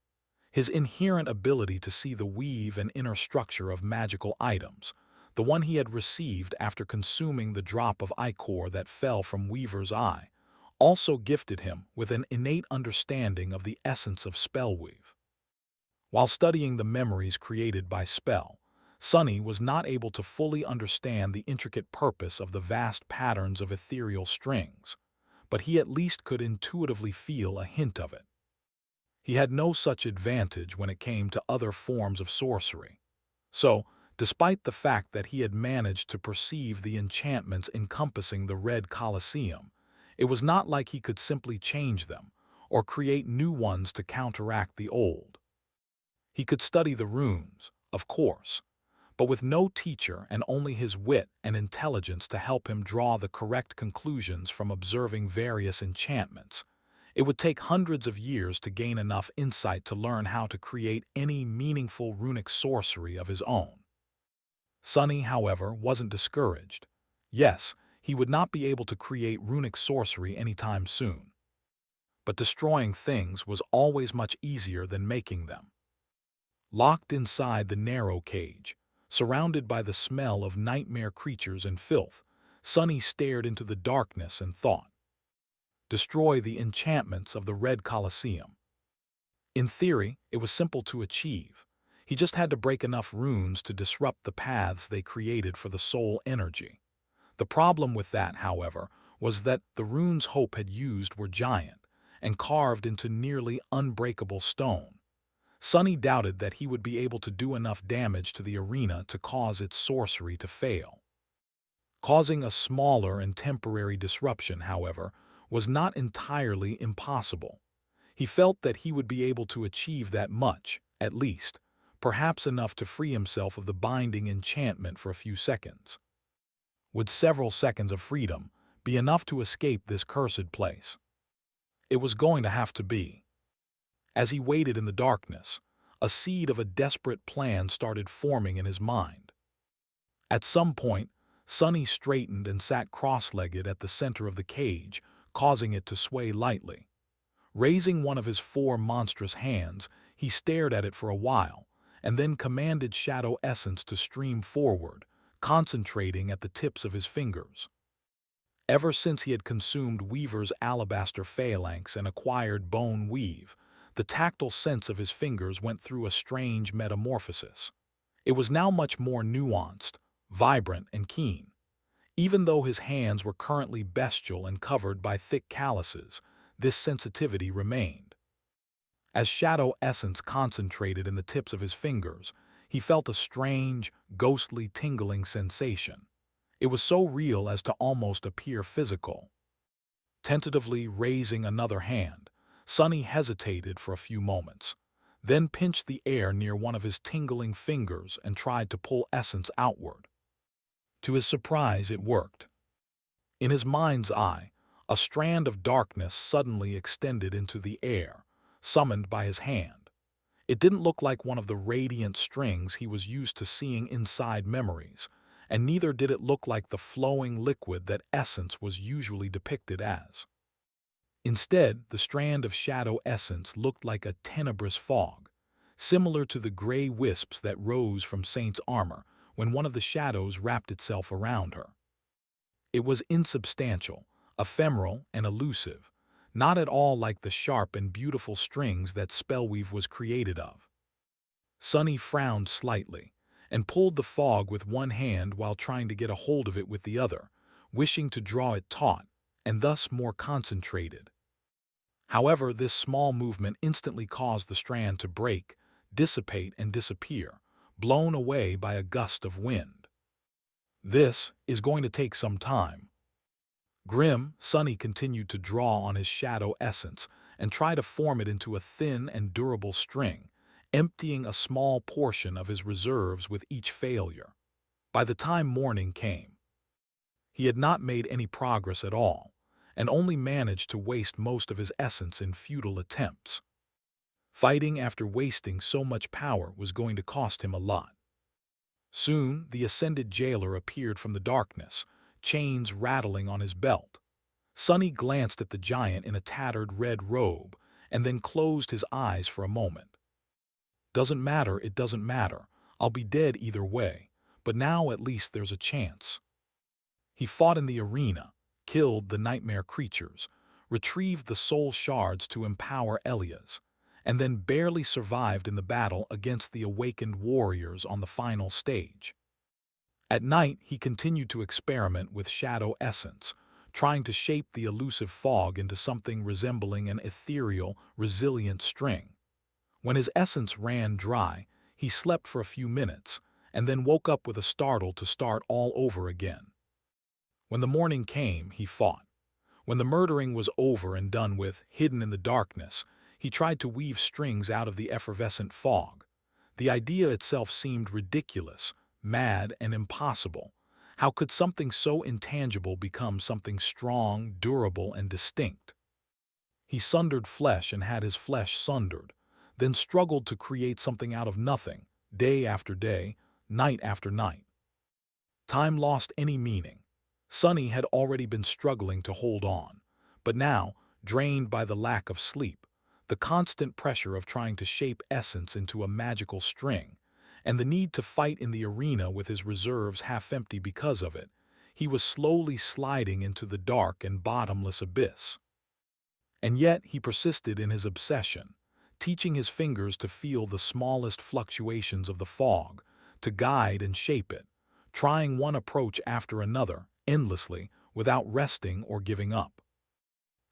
His inherent ability to see the weave and inner structure of magical items, the one he had received after consuming the drop of ichor that fell from Weaver's eye, also gifted him with an innate understanding of the essence of spellweave. While studying the memories created by spell, Sonny was not able to fully understand the intricate purpose of the vast patterns of ethereal strings, but he at least could intuitively feel a hint of it. He had no such advantage when it came to other forms of sorcery. So, despite the fact that he had managed to perceive the enchantments encompassing the Red Colosseum, it was not like he could simply change them or create new ones to counteract the old. He could study the runes, of course, but with no teacher and only his wit and intelligence to help him draw the correct conclusions from observing various enchantments, it would take hundreds of years to gain enough insight to learn how to create any meaningful runic sorcery of his own. Sonny, however, wasn't discouraged. Yes, he would not be able to create runic sorcery anytime soon. But destroying things was always much easier than making them. Locked inside the narrow cage, surrounded by the smell of nightmare creatures and filth, Sonny stared into the darkness and thought. Destroy the enchantments of the Red Colosseum. In theory, it was simple to achieve. He just had to break enough runes to disrupt the paths they created for the soul energy. The problem with that, however, was that the runes Hope had used were giant and carved into nearly unbreakable stone. Sonny doubted that he would be able to do enough damage to the arena to cause its sorcery to fail. Causing a smaller and temporary disruption, however, was not entirely impossible. He felt that he would be able to achieve that much, at least, perhaps enough to free himself of the binding enchantment for a few seconds. Would several seconds of freedom be enough to escape this cursed place? It was going to have to be. As he waited in the darkness, a seed of a desperate plan started forming in his mind. At some point, Sonny straightened and sat cross-legged at the center of the cage, causing it to sway lightly. Raising one of his 4 monstrous hands, he stared at it for a while, and then commanded shadow essence to stream forward, concentrating at the tips of his fingers. Ever since he had consumed Weaver's alabaster phalanx and acquired bone weave, the tactile sense of his fingers went through a strange metamorphosis. It was now much more nuanced, vibrant, and keen. Even though his hands were currently bestial and covered by thick calluses, this sensitivity remained. As shadow essence concentrated in the tips of his fingers, he felt a strange, ghostly tingling sensation. It was so real as to almost appear physical. Tentatively raising another hand, Sonny hesitated for a few moments, then pinched the air near one of his tingling fingers and tried to pull essence outward. To his surprise, it worked. In his mind's eye, a strand of darkness suddenly extended into the air, summoned by his hand. It didn't look like one of the radiant strings he was used to seeing inside memories, and neither did it look like the flowing liquid that essence was usually depicted as. Instead, the strand of shadow essence looked like a tenebrous fog, similar to the gray wisps that rose from Saint's armor when one of the shadows wrapped itself around her. It was insubstantial, ephemeral, and elusive, not at all like the sharp and beautiful strings that spellweave was created of. Sonny frowned slightly and pulled the fog with one hand while trying to get a hold of it with the other, wishing to draw it taut and thus more concentrated. However, this small movement instantly caused the strand to break, dissipate, and disappear, blown away by a gust of wind. This is going to take some time. Grim, Sunny continued to draw on his shadow essence and try to form it into a thin and durable string, emptying a small portion of his reserves with each failure. By the time morning came, he had not made any progress at all, and only managed to waste most of his essence in futile attempts. Fighting after wasting so much power was going to cost him a lot. Soon, the ascended jailer appeared from the darkness, chains rattling on his belt. Sunny glanced at the giant in a tattered red robe, and then closed his eyes for a moment. Doesn't matter, it doesn't matter. I'll be dead either way, but now at least there's a chance. He fought in the arena, killed the nightmare creatures, retrieved the soul shards to empower Elias, and then barely survived in the battle against the awakened warriors on the final stage. At night, he continued to experiment with shadow essence, trying to shape the elusive fog into something resembling an ethereal, resilient string. When his essence ran dry, he slept for a few minutes, and then woke up with a startle to start all over again. When the morning came, he fought. When the murdering was over and done with, hidden in the darkness, he tried to weave strings out of the effervescent fog. The idea itself seemed ridiculous, mad, and impossible. How could something so intangible become something strong, durable, and distinct? He sundered flesh and had his flesh sundered, then struggled to create something out of nothing, day after day, night after night. Time lost any meaning. Sunny had already been struggling to hold on, but now, drained by the lack of sleep, the constant pressure of trying to shape essence into a magical string, and the need to fight in the arena with his reserves half empty because of it, he was slowly sliding into the dark and bottomless abyss. And yet he persisted in his obsession, teaching his fingers to feel the smallest fluctuations of the fog, to guide and shape it, trying one approach after another, endlessly, without resting or giving up.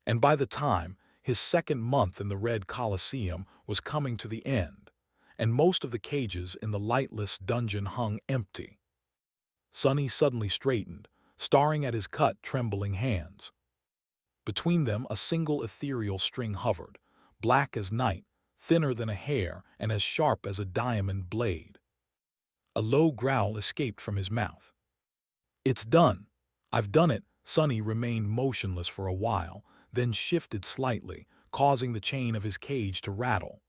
And by the time his second month in the Red Colosseum was coming to the end, and most of the cages in the lightless dungeon hung empty, Sunny suddenly straightened, staring at his cut, trembling hands. Between them a single ethereal string hovered, black as night, thinner than a hair, and as sharp as a diamond blade. A low growl escaped from his mouth. "It's done. I've done it." Sunny remained motionless for a while, then shifted slightly, causing the chain of his cage to rattle.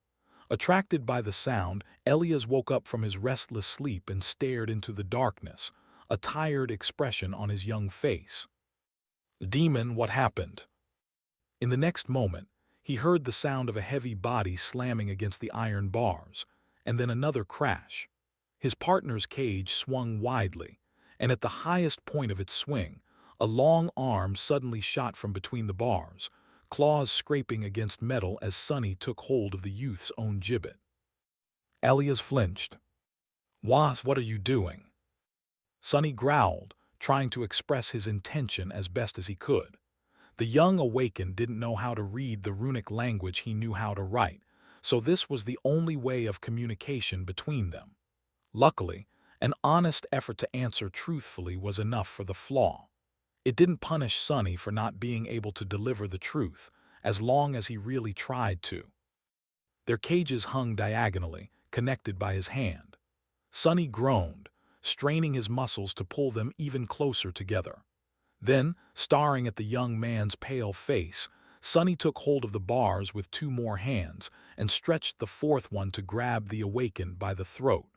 Attracted by the sound, Elias woke up from his restless sleep and stared into the darkness, a tired expression on his young face. "Demon, what happened?" In the next moment, he heard the sound of a heavy body slamming against the iron bars, and then another crash. His partner's cage swung widely, and at the highest point of its swing, a long arm suddenly shot from between the bars, claws scraping against metal as Sunny took hold of the youth's own gibbet. Elias flinched. "Was, what are you doing?" Sunny growled, trying to express his intention as best as he could. The young awakened didn't know how to read the runic language he knew how to write, so this was the only way of communication between them. Luckily, an honest effort to answer truthfully was enough for the flaw. It didn't punish Sunny for not being able to deliver the truth, as long as he really tried to. Their cages hung diagonally, connected by his hand. Sunny groaned, straining his muscles to pull them even closer together. Then, staring at the young man's pale face, Sunny took hold of the bars with two more hands and stretched the fourth one to grab the awakened by the throat.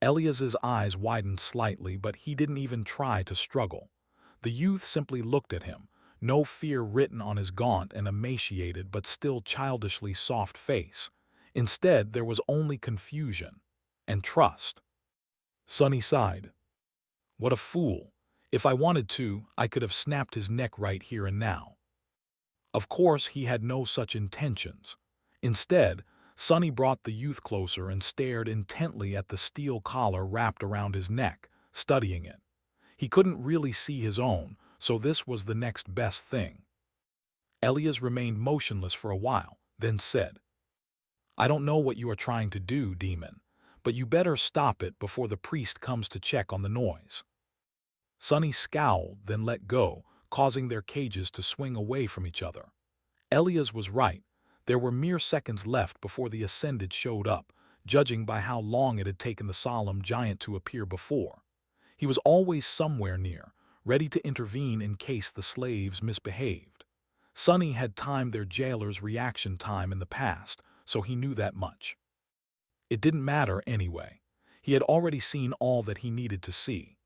Elias's eyes widened slightly, but he didn't even try to struggle. The youth simply looked at him, no fear written on his gaunt and emaciated but still childishly soft face. Instead, there was only confusion and trust. Sunny sighed. "What a fool. If I wanted to, I could have snapped his neck right here and now." Of course, he had no such intentions. Instead, Sunny brought the youth closer and stared intently at the steel collar wrapped around his neck, studying it. He couldn't really see his own, so this was the next best thing. Elias remained motionless for a while, then said, "I don't know what you are trying to do, demon, but you better stop it before the priest comes to check on the noise." Sonny scowled, then let go, causing their cages to swing away from each other. Elias was right. There were mere seconds left before the Ascended showed up, judging by how long it had taken the solemn giant to appear before. He was always somewhere near, ready to intervene in case the slaves misbehaved. Sonny had timed their jailer's reaction time in the past, so he knew that much. It didn't matter anyway. He had already seen all that he needed to see.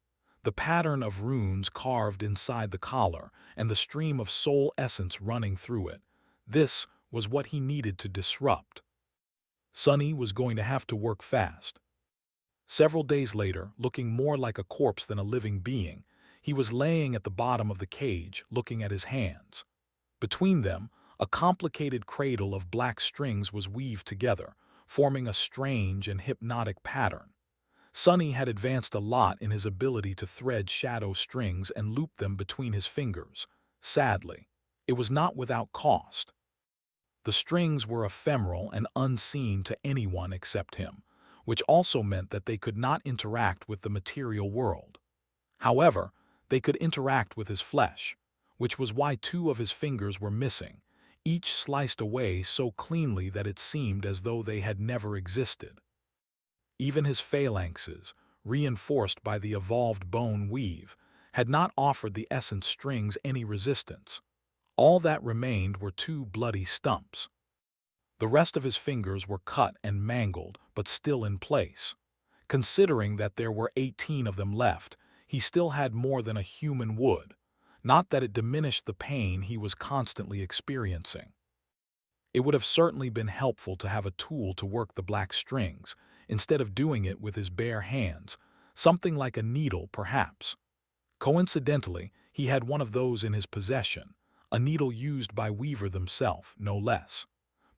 The pattern of runes carved inside the collar and the stream of soul essence running through it. This was what he needed to disrupt. Sonny was going to have to work fast. Several days later, looking more like a corpse than a living being, he was laying at the bottom of the cage, looking at his hands. Between them, a complicated cradle of black strings was weaved together, forming a strange and hypnotic pattern. Sonny had advanced a lot in his ability to thread shadow strings and loop them between his fingers. Sadly, it was not without cost. The strings were ephemeral and unseen to anyone except him, which also meant that they could not interact with the material world. However, they could interact with his flesh, which was why two of his fingers were missing, each sliced away so cleanly that it seemed as though they had never existed. Even his phalanxes, reinforced by the evolved bone weave, had not offered the essence strings any resistance. All that remained were two bloody stumps. The rest of his fingers were cut and mangled, but still in place. Considering that there were 18 of them left, he still had more than a human would. Not that it diminished the pain he was constantly experiencing. It would have certainly been helpful to have a tool to work the black strings, instead of doing it with his bare hands, something like a needle perhaps. Coincidentally, he had one of those in his possession, a needle used by Weaver themselves, no less.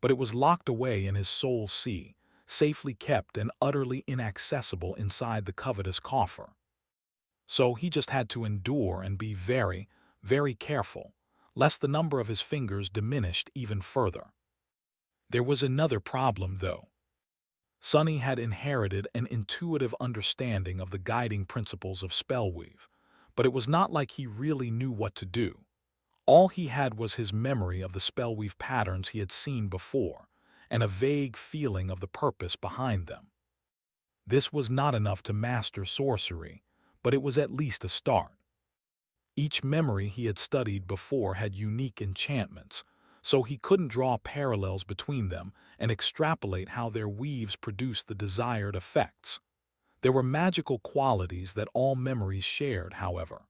But it was locked away in his soul sea, safely kept and utterly inaccessible inside the covetous coffer. So he just had to endure and be very, very careful, lest the number of his fingers diminished even further. There was another problem, though. Sonny had inherited an intuitive understanding of the guiding principles of spellweave, but it was not like he really knew what to do. All he had was his memory of the spellweave patterns he had seen before, and a vague feeling of the purpose behind them. This was not enough to master sorcery, but it was at least a start. Each memory he had studied before had unique enchantments, so he couldn't draw parallels between them and extrapolate how their weaves produced the desired effects. There were magical qualities that all memories shared, however.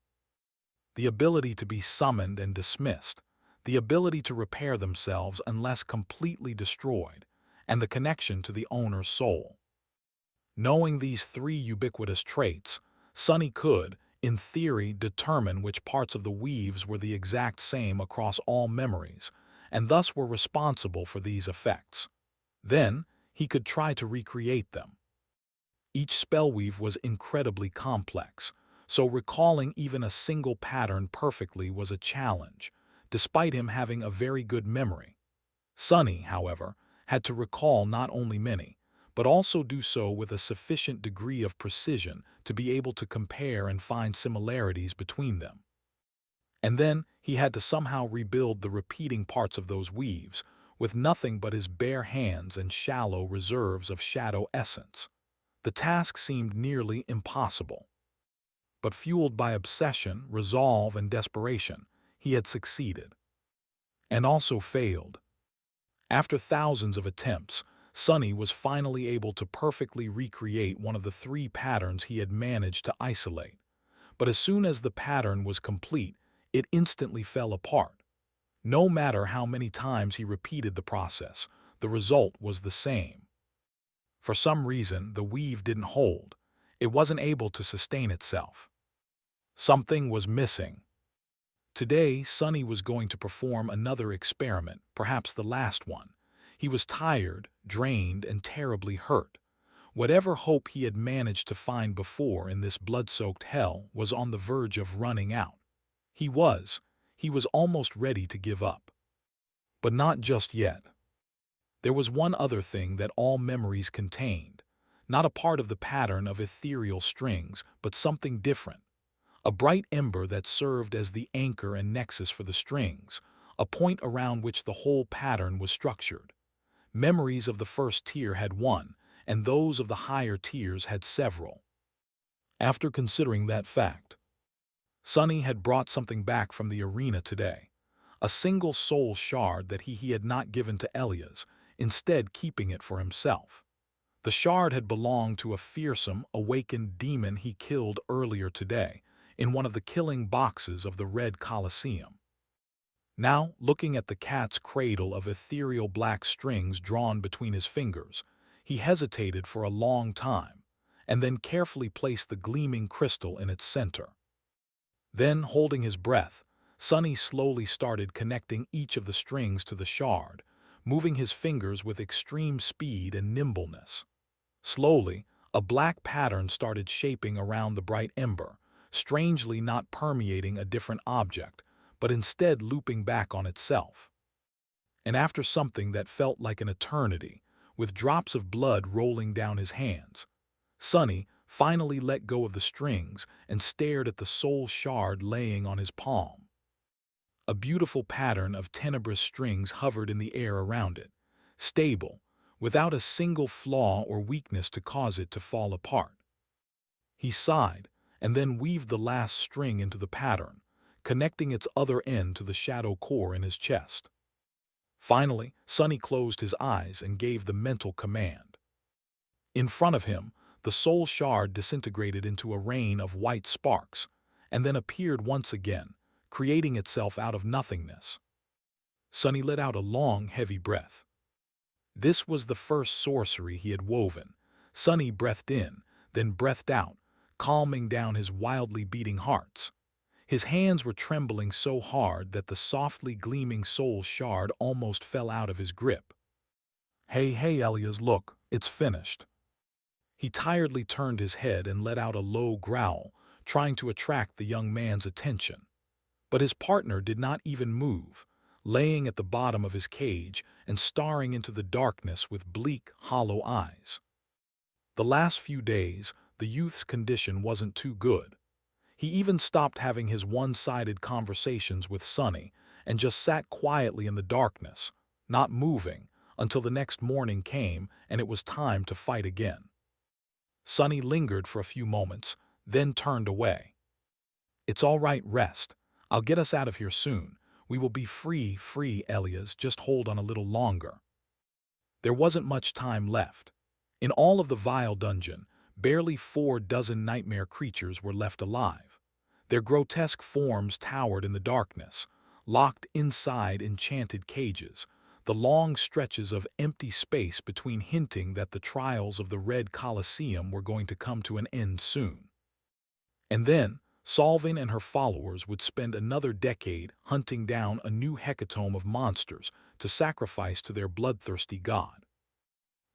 The ability to be summoned and dismissed, the ability to repair themselves unless completely destroyed, and the connection to the owner's soul. Knowing these three ubiquitous traits, Sonny could, in theory, determine which parts of the weaves were the exact same across all memories, and thus were responsible for these effects. Then, he could try to recreate them. Each spellweave was incredibly complex, so recalling even a single pattern perfectly was a challenge, despite him having a very good memory. Sonny, however, had to recall not only many, but also do so with a sufficient degree of precision to be able to compare and find similarities between them. And then he had to somehow rebuild the repeating parts of those weaves, with nothing but his bare hands and shallow reserves of shadow essence. The task seemed nearly impossible. But fueled by obsession, resolve, and desperation, he had succeeded. And also failed. After thousands of attempts, Sonny was finally able to perfectly recreate one of the three patterns he had managed to isolate. But as soon as the pattern was complete, it instantly fell apart. No matter how many times he repeated the process, the result was the same. For some reason, the weave didn't hold. It wasn't able to sustain itself. Something was missing. Today, Sonny was going to perform another experiment, perhaps the last one. He was tired, drained, and terribly hurt. Whatever hope he had managed to find before in this blood-soaked hell was on the verge of running out. He was almost ready to give up. But not just yet. There was one other thing that all memories contained, not a part of the pattern of ethereal strings, but something different. A bright ember that served as the anchor and nexus for the strings, a point around which the whole pattern was structured. Memories of the first tier had one, and those of the higher tiers had several. After considering that fact, Sonny had brought something back from the arena today. A single soul shard that he had not given to Elias, instead keeping it for himself. The shard had belonged to a fearsome, awakened demon he killed earlier today, in one of the killing boxes of the Red Colosseum. Now, looking at the cat's cradle of ethereal black strings drawn between his fingers, he hesitated for a long time, and then carefully placed the gleaming crystal in its center. Then, holding his breath, Sonny slowly started connecting each of the strings to the shard, moving his fingers with extreme speed and nimbleness. Slowly, a black pattern started shaping around the bright ember, strangely not permeating a different object, but instead looping back on itself. And after something that felt like an eternity, with drops of blood rolling down his hands, Sonny finally let go of the strings and stared at the soul shard laying on his palm. A beautiful pattern of tenebrous strings hovered in the air around it, stable, without a single flaw or weakness to cause it to fall apart. He sighed, and then weaved the last string into the pattern, connecting its other end to the shadow core in his chest. Finally, Sonny closed his eyes and gave the mental command. In front of him, the soul shard disintegrated into a rain of white sparks, and then appeared once again, creating itself out of nothingness. Sonny let out a long, heavy breath. This was the first sorcery he had woven. Sonny breathed in, then breathed out, calming down his wildly beating hearts. His hands were trembling so hard that the softly gleaming soul shard almost fell out of his grip. Hey, Elias, look, it's finished." He tiredly turned his head and let out a low growl, trying to attract the young man's attention. But his partner did not even move, laying at the bottom of his cage and staring into the darkness with bleak, hollow eyes. The last few days, the youth's condition wasn't too good. He even stopped having his one-sided conversations with Sonny and just sat quietly in the darkness, not moving, until the next morning came and it was time to fight again. Sonny lingered for a few moments, then turned away. "It's all right, rest. I'll get us out of here soon. We will be free, Elias, just hold on a little longer." There wasn't much time left. In all of the vile dungeon, barely 4 dozen nightmare creatures were left alive. Their grotesque forms towered in the darkness, locked inside enchanted cages, the long stretches of empty space between hinting that the trials of the Red Colosseum were going to come to an end soon. And then, Solvin and her followers would spend another decade hunting down a new hecatomb of monsters to sacrifice to their bloodthirsty god.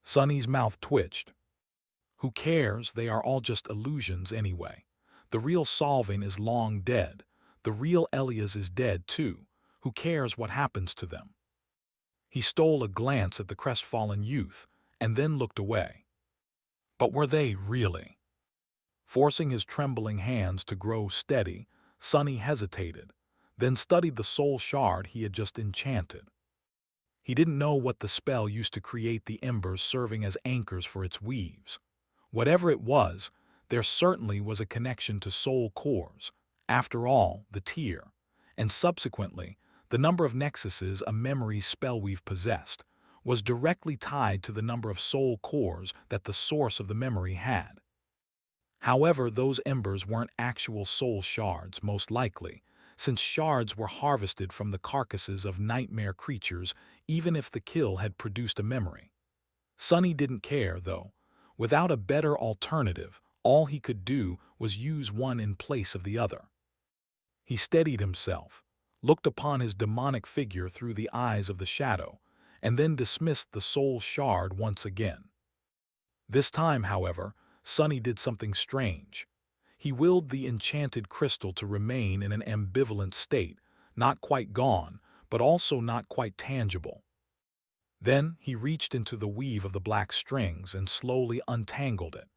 Sonny's mouth twitched. Who cares? They are all just illusions anyway. The real Solvin is long dead. The real Elias is dead too. Who cares what happens to them? He stole a glance at the crestfallen youth and then looked away. But were they really? Forcing his trembling hands to grow steady, Sonny hesitated, then studied the soul shard he had just enchanted. He didn't know what the spell used to create the embers serving as anchors for its weaves. Whatever it was, there certainly was a connection to soul cores, after all, the tier, and subsequently, the number of nexuses a memory spellweave possessed was directly tied to the number of soul cores that the source of the memory had. However, those embers weren't actual soul shards, most likely, since shards were harvested from the carcasses of nightmare creatures even if the kill had produced a memory. Sonny didn't care, though. Without a better alternative, all he could do was use one in place of the other. He steadied himself, looked upon his demonic figure through the eyes of the shadow, and then dismissed the soul shard once again. This time, however, Sonny did something strange. He willed the enchanted crystal to remain in an ambivalent state, not quite gone, but also not quite tangible. Then he reached into the weave of the black strings and slowly untangled it,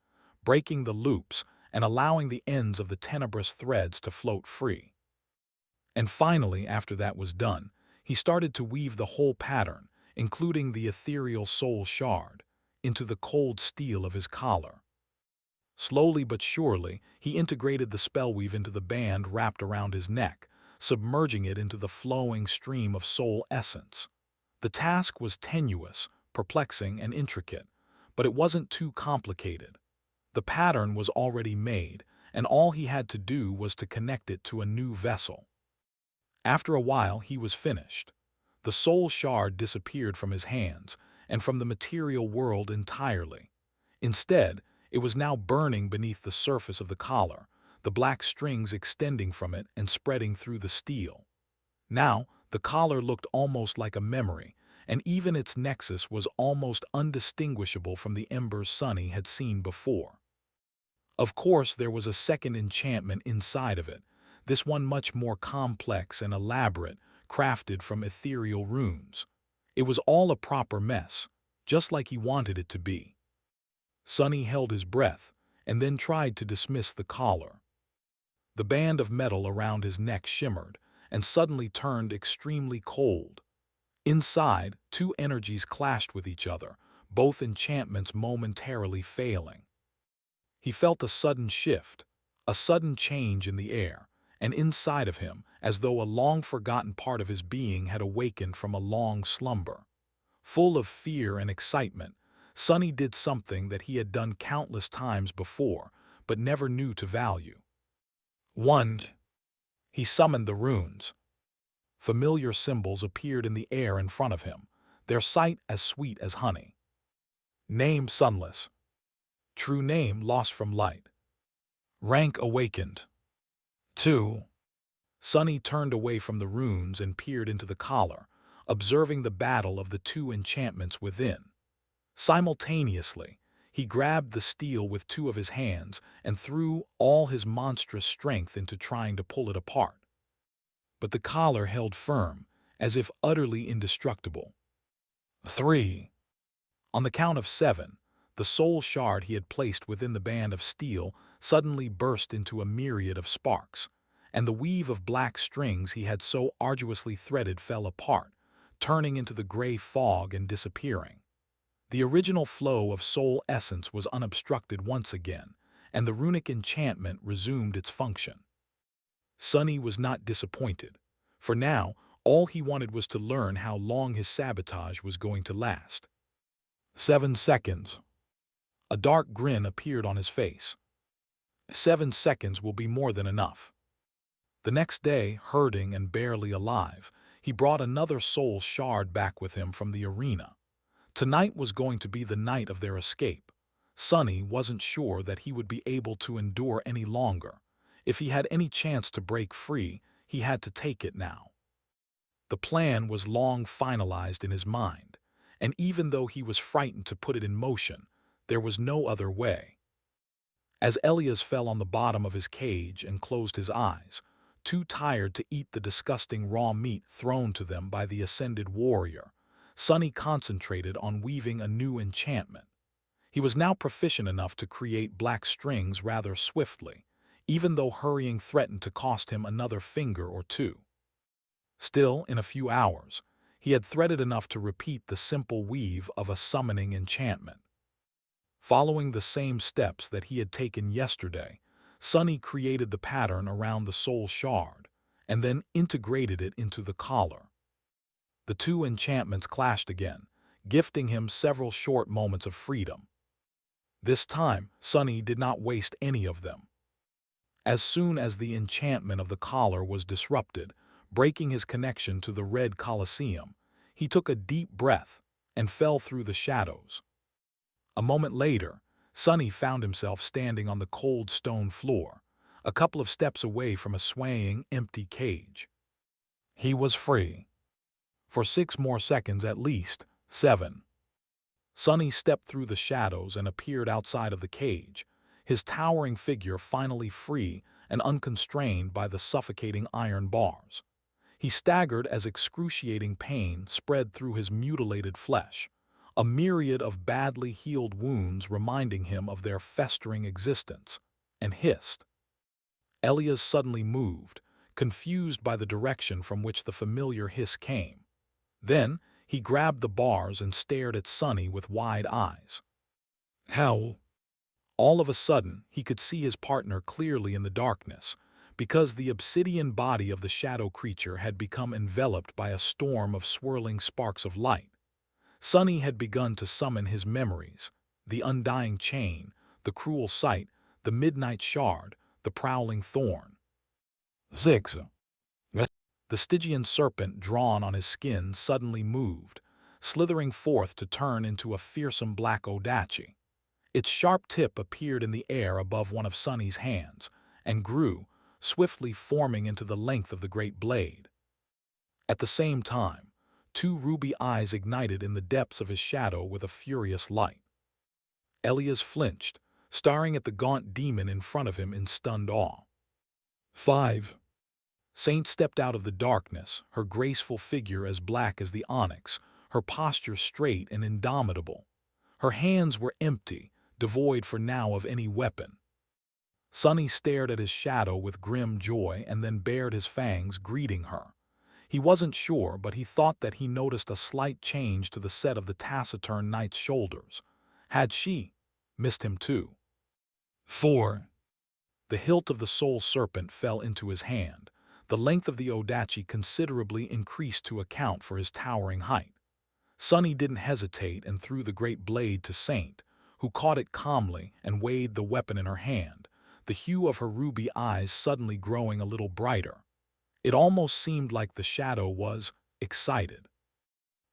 breaking the loops and allowing the ends of the tenebrous threads to float free. And finally, after that was done, he started to weave the whole pattern, including the ethereal soul shard, into the cold steel of his collar. Slowly but surely, he integrated the spellweave into the band wrapped around his neck, submerging it into the flowing stream of soul essence. The task was tenuous, perplexing, and intricate, but it wasn't too complicated. The pattern was already made, and all he had to do was to connect it to a new vessel. After a while, he was finished. The soul shard disappeared from his hands and from the material world entirely. Instead, it was now burning beneath the surface of the collar, the black strings extending from it and spreading through the steel. Now, the collar looked almost like a memory, and even its nexus was almost undistinguishable from the embers Sonny had seen before. Of course, there was a second enchantment inside of it, this one much more complex and elaborate, crafted from ethereal runes. It was all a proper mess, just like he wanted it to be. Sonny held his breath and then tried to dismiss the collar. The band of metal around his neck shimmered and suddenly turned extremely cold. Inside, two energies clashed with each other, both enchantments momentarily failing. He felt a sudden shift, a sudden change in the air, and inside of him, as though a long-forgotten part of his being had awakened from a long slumber. Full of fear and excitement, Sonny did something that he had done countless times before, but never knew to value. 1. He summoned the runes. Familiar symbols appeared in the air in front of him, their sight as sweet as honey. Name sunless. True name lost from light. Rank awakened. 2. Sonny turned away from the runes and peered into the collar, observing the battle of the two enchantments within. Simultaneously, he grabbed the steel with two of his hands and threw all his monstrous strength into trying to pull it apart. But the collar held firm, as if utterly indestructible. 3. On the count of 7, the soul shard he had placed within the band of steel suddenly burst into a myriad of sparks, and the weave of black strings he had so arduously threaded fell apart, turning into the gray fog and disappearing. The original flow of soul essence was unobstructed once again, and the runic enchantment resumed its function. Sonny was not disappointed, for now all he wanted was to learn how long his sabotage was going to last. 7 seconds. A dark grin appeared on his face. 7 seconds will be more than enough. The next day, hurting and barely alive, he brought another soul shard back with him from the arena. Tonight was going to be the night of their escape. Sonny wasn't sure that he would be able to endure any longer. If he had any chance to break free, he had to take it now. The plan was long finalized in his mind, and even though he was frightened to put it in motion, there was no other way. As Elias fell on the bottom of his cage and closed his eyes, too tired to eat the disgusting raw meat thrown to them by the ascended warrior, Sonny concentrated on weaving a new enchantment. He was now proficient enough to create black strings rather swiftly, even though hurrying threatened to cost him another finger or two. Still, in a few hours, he had threaded enough to repeat the simple weave of a summoning enchantment. Following the same steps that he had taken yesterday, Sonny created the pattern around the soul shard, and then integrated it into the collar. The two enchantments clashed again, gifting him several short moments of freedom. This time, Sonny did not waste any of them. As soon as the enchantment of the collar was disrupted, breaking his connection to the red Colosseum, he took a deep breath and fell through the shadows. A moment later, Sonny found himself standing on the cold stone floor, a couple of steps away from a swaying, empty cage. He was free. For 6 more seconds at least. 7. Sonny stepped through the shadows and appeared outside of the cage, his towering figure finally free and unconstrained by the suffocating iron bars. He staggered as excruciating pain spread through his mutilated flesh, a myriad of badly healed wounds reminding him of their festering existence, and hissed. Elias suddenly moved, confused by the direction from which the familiar hiss came. Then he grabbed the bars and stared at Sonny with wide eyes. How? All of a sudden, he could see his partner clearly in the darkness, because the obsidian body of the shadow creature had become enveloped by a storm of swirling sparks of light. Sonny had begun to summon his memories, the undying chain, the cruel sight, the midnight shard, the prowling thorn. 6. The Stygian serpent drawn on his skin suddenly moved, slithering forth to turn into a fearsome black Odachi. Its sharp tip appeared in the air above one of Sonny's hands, and grew, swiftly forming into the length of the great blade. At the same time, two ruby eyes ignited in the depths of his shadow with a furious light. Elias flinched, staring at the gaunt demon in front of him in stunned awe. 5. Saint stepped out of the darkness, her graceful figure as black as the onyx, her posture straight and indomitable. Her hands were empty, devoid for now of any weapon. Sonny stared at his shadow with grim joy and then bared his fangs, greeting her. He wasn't sure, but he thought that he noticed a slight change to the set of the taciturn knight's shoulders. Had she missed him too? 4. The hilt of the soul serpent fell into his hand, the length of the Odachi considerably increased to account for his towering height. Sonny didn't hesitate and threw the great blade to Saint, who caught it calmly and weighed the weapon in her hand, the hue of her ruby eyes suddenly growing a little brighter. It almost seemed like the shadow was excited.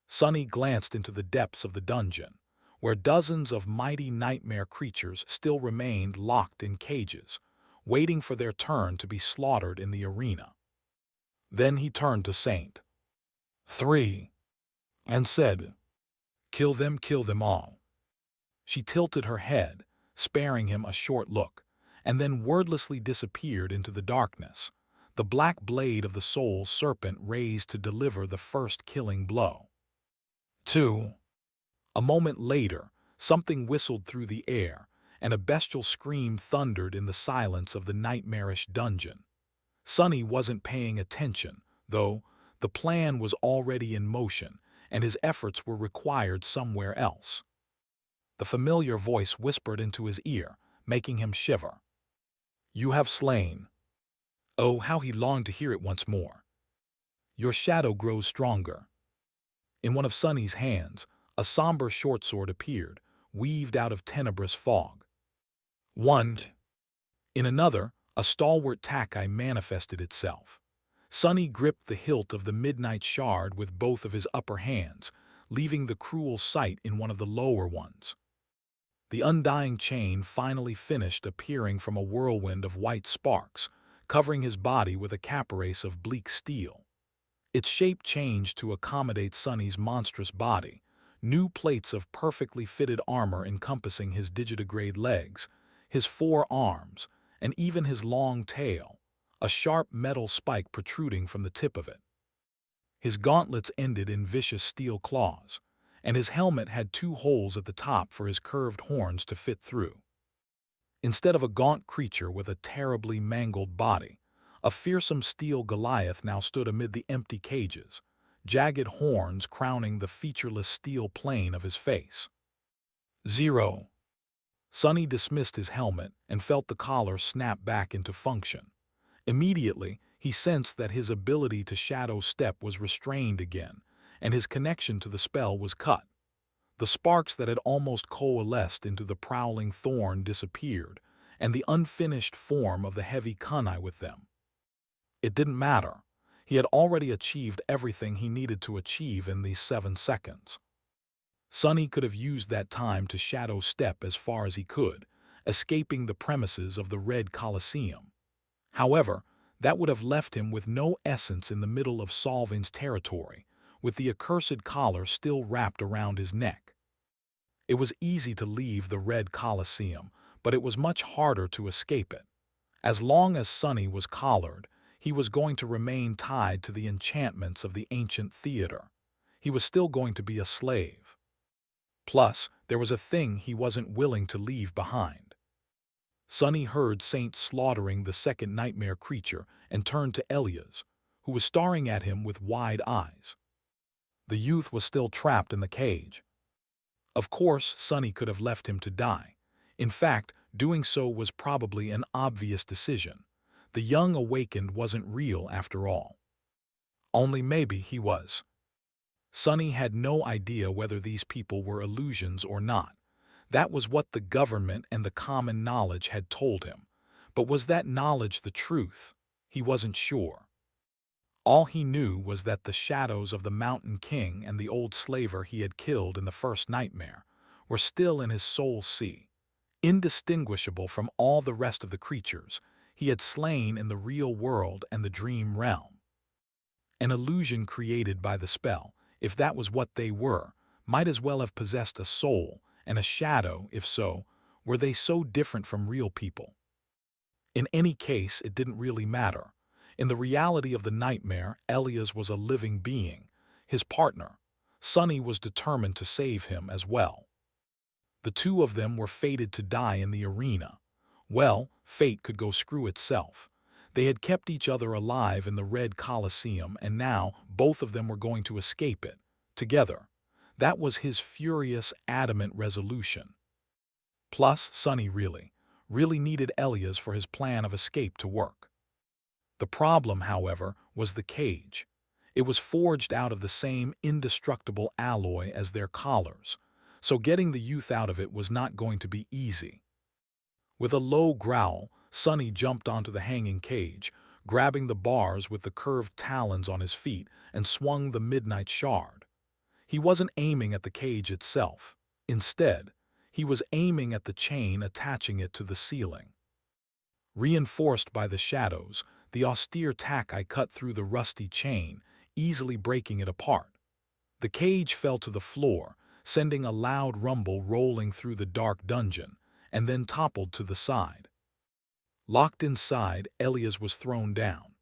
Sonny glanced into the depths of the dungeon, where dozens of mighty nightmare creatures still remained locked in cages, waiting for their turn to be slaughtered in the arena. Then he turned to Saint 3 and said, kill them all." She tilted her head, sparing him a short look, and then wordlessly disappeared into the darkness, the black blade of the soul serpent raised to deliver the first killing blow. 2. A moment later, something whistled through the air, and a bestial scream thundered in the silence of the nightmarish dungeon. Sonny wasn't paying attention, though. The plan was already in motion, and his efforts were required somewhere else. The familiar voice whispered into his ear, making him shiver. "You have slain." Oh, how he longed to hear it once more. "Your shadow grows stronger." In one of Sonny's hands, a somber short sword appeared, weaved out of tenebrous fog. 1. In another, a stalwart Takai manifested itself. Sonny gripped the hilt of the midnight shard with both of his upper hands, leaving the cruel sight in one of the lower ones. The undying chain finally finished appearing from a whirlwind of white sparks, covering his body with a carapace of bleak steel. Its shape changed to accommodate Sonny's monstrous body, new plates of perfectly fitted armor encompassing his digitigrade legs, his 4 arms, and even his long tail, a sharp metal spike protruding from the tip of it. His gauntlets ended in vicious steel claws, and his helmet had 2 holes at the top for his curved horns to fit through. Instead of a gaunt creature with a terribly mangled body, a fearsome steel Goliath now stood amid the empty cages, jagged horns crowning the featureless steel plane of his face. 0. Sonny dismissed his helmet and felt the collar snap back into function. Immediately, he sensed that his ability to shadow step was restrained again, and his connection to the spell was cut. The sparks that had almost coalesced into the prowling thorn disappeared, and the unfinished form of the heavy kunai with them. It didn't matter. He had already achieved everything he needed to achieve in these 7 seconds. Sonny could have used that time to shadow step as far as he could, escaping the premises of the Red Colosseum. However, that would have left him with no essence in the middle of Solvin's territory, with the accursed collar still wrapped around his neck. It was easy to leave the Red Colosseum, but it was much harder to escape it. As long as Sonny was collared, he was going to remain tied to the enchantments of the ancient theater. He was still going to be a slave. Plus, there was a thing he wasn't willing to leave behind. Sonny heard Saint slaughtering the second nightmare creature and turned to Elias, who was staring at him with wide eyes. The youth was still trapped in the cage. Of course, Sonny could have left him to die. In fact, doing so was probably an obvious decision. The young awakened wasn't real after all. Only maybe he was. Sonny had no idea whether these people were illusions or not. That was what the government and the common knowledge had told him. But was that knowledge the truth? He wasn't sure. All he knew was that the shadows of the Mountain King and the old slaver he had killed in the first nightmare were still in his soul sea, indistinguishable from all the rest of the creatures he had slain in the real world and the dream realm. An illusion created by the spell, if that was what they were, might as well have possessed a soul, and a shadow, if so, were they so different from real people. In any case, it didn't really matter. In the reality of the nightmare, Elias was a living being. His partner, Sonny, was determined to save him as well. The two of them were fated to die in the arena. Well, fate could go screw itself. They had kept each other alive in the Red Colosseum, and now both of them were going to escape it, together. That was his furious, adamant resolution. Plus, Sonny really needed Elias for his plan of escape to work. The problem, however, was the cage. It was forged out of the same indestructible alloy as their collars, so getting the youth out of it was not going to be easy. With a low growl, Sonny jumped onto the hanging cage, grabbing the bars with the curved talons on his feet, and swung the midnight shard. He wasn't aiming at the cage itself. Instead, he was aiming at the chain attaching it to the ceiling. Reinforced by the shadows, the austere tack cut through the rusty chain, easily breaking it apart. The cage fell to the floor, sending a loud rumble rolling through the dark dungeon, and then toppled to the side. Locked inside, Elias was thrown down.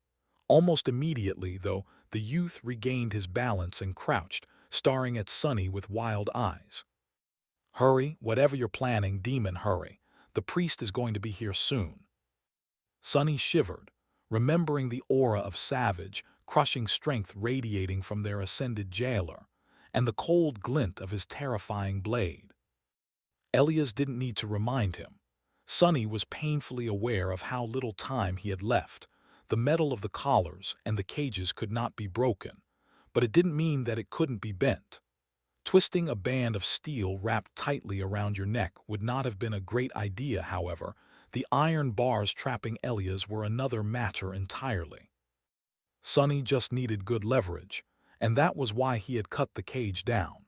Almost immediately, though, the youth regained his balance and crouched, staring at Sonny with wild eyes. "Hurry, whatever you're planning, demon, hurry. The priest is going to be here soon." Sonny shivered, remembering the aura of savage, crushing strength radiating from their ascended jailer, and the cold glint of his terrifying blade. Elias didn't need to remind him. Sonny was painfully aware of how little time he had left. The metal of the collars and the cages could not be broken, but it didn't mean that it couldn't be bent. Twisting a band of steel wrapped tightly around your neck would not have been a great idea, however. The iron bars trapping Elias were another matter entirely. Sonny just needed good leverage, and that was why he had cut the cage down.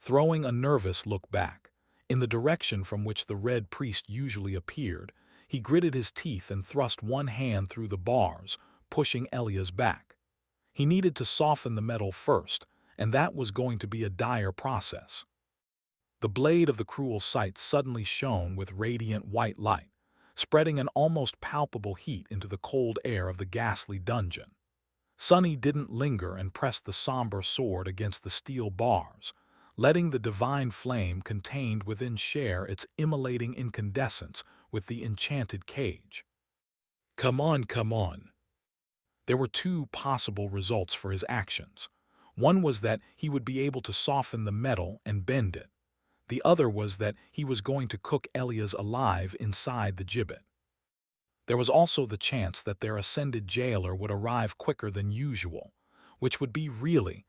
Throwing a nervous look back, in the direction from which the red priest usually appeared, he gritted his teeth and thrust one hand through the bars, pushing Elias back. He needed to soften the metal first, and that was going to be a dire process. The blade of the cruel sight suddenly shone with radiant white light, spreading an almost palpable heat into the cold air of the ghastly dungeon. Sonny didn't linger and pressed the somber sword against the steel bars, letting the divine flame contained within share its immolating incandescence with the enchanted cage. Come on, come on. There were two possible results for his actions. One was that he would be able to soften the metal and bend it. The other was that he was going to cook Elias alive inside the gibbet. There was also the chance that their ascended jailer would arrive quicker than usual, which would be really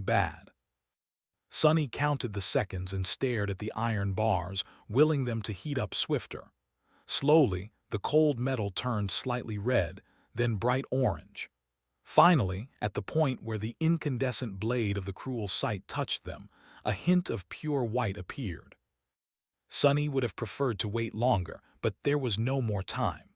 bad. Sonny counted the seconds and stared at the iron bars, willing them to heat up swifter. Slowly, the cold metal turned slightly red, then bright orange. Finally, at the point where the incandescent blade of the cruel sight touched them, a hint of pure white appeared. Sonny would have preferred to wait longer, but there was no more time.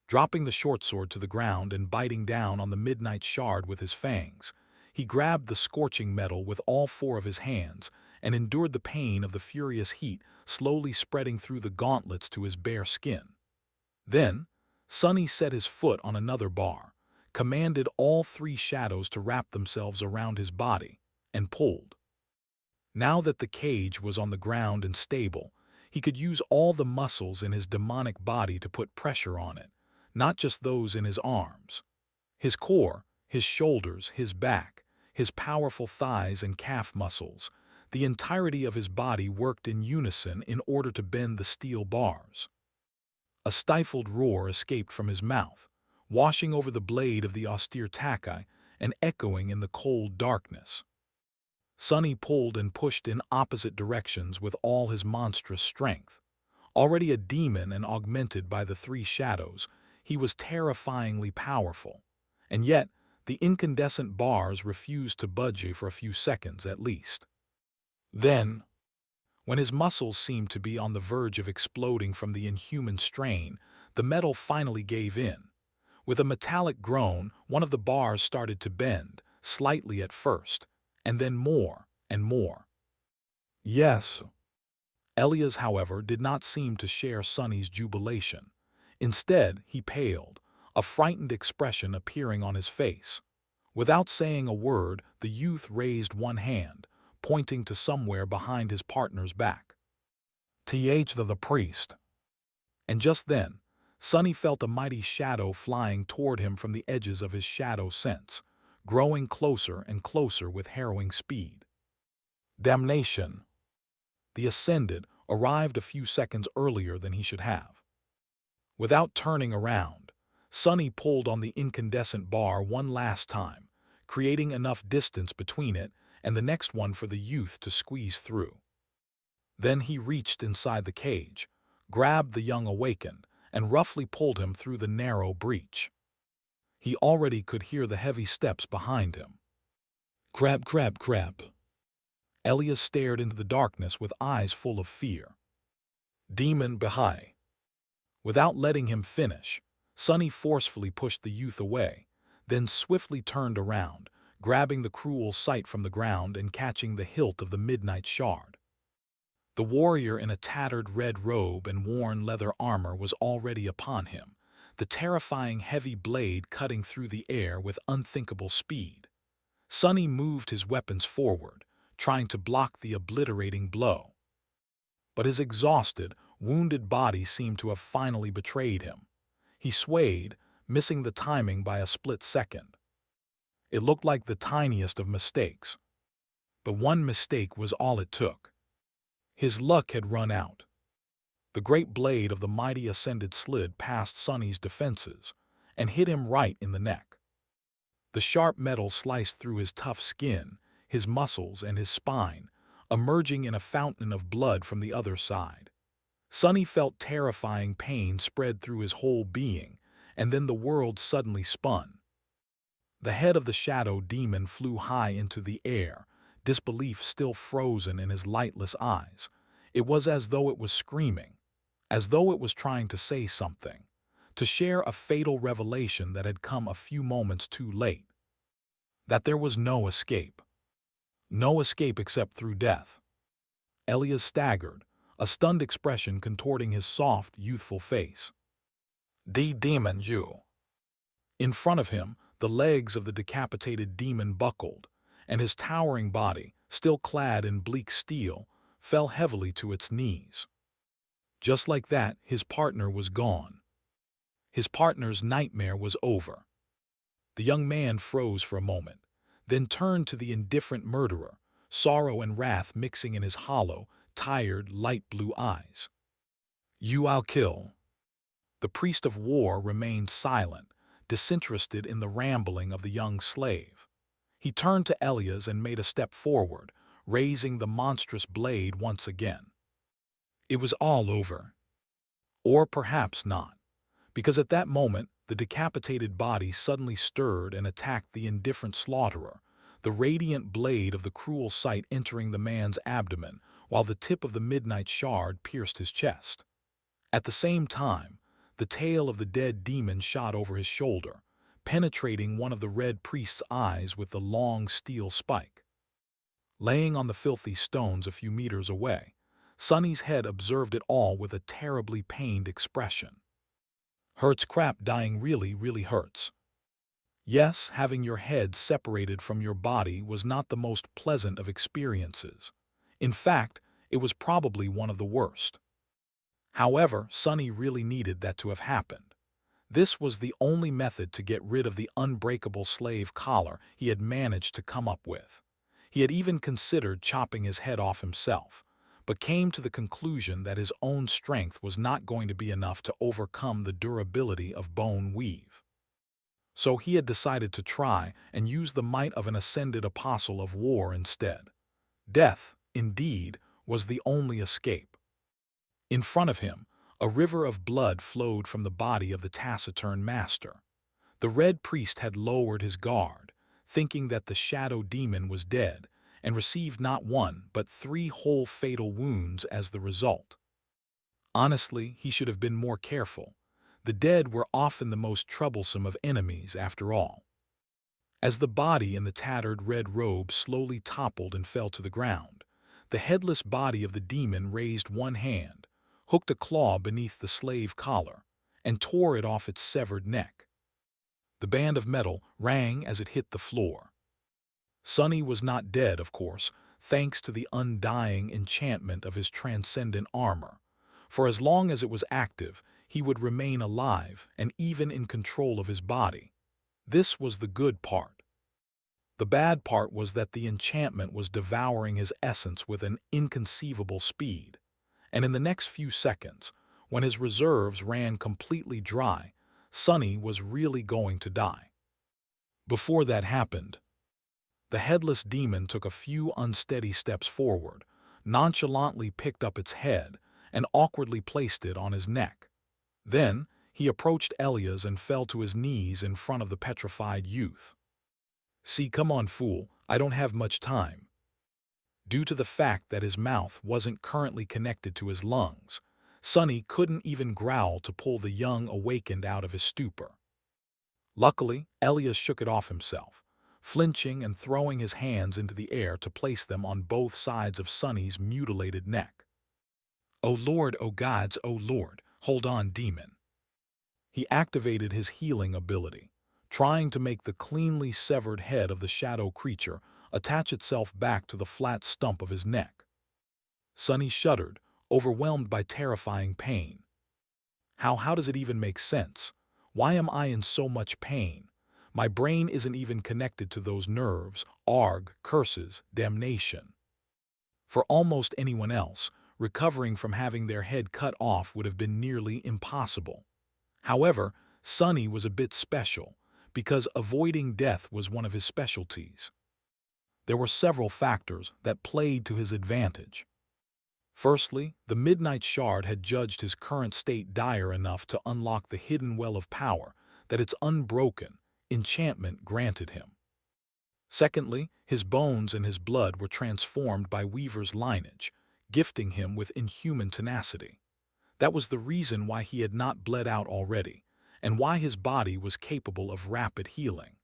Dropping the short sword to the ground and biting down on the midnight shard with his fangs, he grabbed the scorching metal with all four of his hands and endured the pain of the furious heat slowly spreading through the gauntlets to his bare skin. Then, Sonny set his foot on another bar, commanded all three shadows to wrap themselves around his body, and pulled. Now that the cage was on the ground and stable, he could use all the muscles in his demonic body to put pressure on it, not just those in his arms. His core, his shoulders, his back, his powerful thighs and calf muscles, the entirety of his body worked in unison in order to bend the steel bars. A stifled roar escaped from his mouth, washing over the blade of the austere takai and echoing in the cold darkness. Sonny pulled and pushed in opposite directions with all his monstrous strength. Already a demon and augmented by the three shadows, he was terrifyingly powerful. And yet, the incandescent bars refused to budge for a few seconds at least. Then, when his muscles seemed to be on the verge of exploding from the inhuman strain, the metal finally gave in. With a metallic groan, one of the bars started to bend, slightly at first, and then more and more. Yes. Elias, however, did not seem to share Sonny's jubilation. Instead, he paled, a frightened expression appearing on his face. Without saying a word, the youth raised one hand, pointing to somewhere behind his partner's back. The priest. And just then, Sonny felt a mighty shadow flying toward him from the edges of his shadow sense, growing closer and closer with harrowing speed. Damnation! The Ascended arrived a few seconds earlier than he should have. Without turning around, Sonny pulled on the incandescent bar one last time, creating enough distance between it and the next one for the youth to squeeze through. Then he reached inside the cage, grabbed the young awakened, and roughly pulled him through the narrow breach. He already could hear the heavy steps behind him. Crab, crab, crab. Elias stared into the darkness with eyes full of fear. Demon Baha'i. Without letting him finish, Sonny forcefully pushed the youth away, then swiftly turned around, grabbing the cruel sight from the ground and catching the hilt of the midnight shard. The warrior in a tattered red robe and worn leather armor was already upon him, the terrifying heavy blade cutting through the air with unthinkable speed. Sonny moved his weapons forward, trying to block the obliterating blow. But his exhausted, wounded body seemed to have finally betrayed him. He swayed, missing the timing by a split second. It looked like the tiniest of mistakes. But one mistake was all it took. His luck had run out. The great blade of the mighty Ascended slid past Sonny's defenses and hit him right in the neck. The sharp metal sliced through his tough skin, his muscles, and his spine, emerging in a fountain of blood from the other side. Sonny felt terrifying pain spread through his whole being, and then the world suddenly spun. The head of the shadow demon flew high into the air, disbelief still frozen in his lightless eyes. It was as though it was screaming, as though it was trying to say something, to share a fatal revelation that had come a few moments too late. That there was no escape. No escape except through death. Elias staggered, a stunned expression contorting his soft, youthful face. Demon, you. In front of him, the legs of the decapitated demon buckled, and his towering body, still clad in bleak steel, fell heavily to its knees. Just like that, his partner was gone. His partner's nightmare was over. The young man froze for a moment, then turned to the indifferent murderer, sorrow and wrath mixing in his hollow, tired, light blue eyes. You I'll kill. The priest of war remained silent, disinterested in the rambling of the young slave. He turned to Elias and made a step forward, raising the monstrous blade once again. It was all over. Or perhaps not, because at that moment the decapitated body suddenly stirred and attacked the indifferent slaughterer, the radiant blade of the cruel sight entering the man's abdomen while the tip of the midnight shard pierced his chest. At the same time, the tail of the dead demon shot over his shoulder, penetrating one of the red priest's eyes with the long steel spike. Laying on the filthy stones a few meters away, Sonny's head observed it all with a terribly pained expression. Hurts crap, dying really, really hurts. Yes, having your head separated from your body was not the most pleasant of experiences. In fact, it was probably one of the worst. However, Sonny really needed that to have happened. This was the only method to get rid of the unbreakable slave collar he had managed to come up with. He had even considered chopping his head off himself, but came to the conclusion that his own strength was not going to be enough to overcome the durability of bone weave. So he had decided to try and use the might of an ascended apostle of war instead. Death, indeed, was the only escape. In front of him, a river of blood flowed from the body of the taciturn master. The Red Priest had lowered his guard, thinking that the shadow demon was dead, and received not one but 3 whole fatal wounds as the result. Honestly, he should have been more careful. The dead were often the most troublesome of enemies, after all. As the body in the tattered red robe slowly toppled and fell to the ground, the headless body of the demon raised one hand, hooked a claw beneath the slave collar, and tore it off its severed neck. The band of metal rang as it hit the floor. Sonny was not dead, of course, thanks to the undying enchantment of his transcendent armor. For as long as it was active, he would remain alive and even in control of his body. This was the good part. The bad part was that the enchantment was devouring his essence with an inconceivable speed, and in the next few seconds, when his reserves ran completely dry, Sonny was really going to die. Before that happened, the headless demon took a few unsteady steps forward, nonchalantly picked up its head, and awkwardly placed it on his neck. Then, he approached Elias and fell to his knees in front of the petrified youth. "See, come on, fool, I don't have much time." Due to the fact that his mouth wasn't currently connected to his lungs, Sonny couldn't even growl to pull the young awakened out of his stupor. Luckily, Elias shook it off himself, flinching and throwing his hands into the air to place them on both sides of Sonny's mutilated neck. "Oh Lord, oh gods, oh Lord, hold on, demon." He activated his healing ability, trying to make the cleanly severed head of the shadow creature attach itself back to the flat stump of his neck. Sonny shuddered, overwhelmed by terrifying pain. How does it even make sense? Why am I in so much pain? My brain isn't even connected to those nerves. Arg, curses, damnation. For almost anyone else, recovering from having their head cut off would have been nearly impossible. However, Sonny was a bit special, because avoiding death was one of his specialties. There were several factors that played to his advantage. Firstly, the Midnight Shard had judged his current state dire enough to unlock the hidden well of power that its unbroken enchantment granted him. Secondly, his bones and his blood were transformed by Weaver's lineage, gifting him with inhuman tenacity. That was the reason why he had not bled out already, and why his body was capable of rapid healing.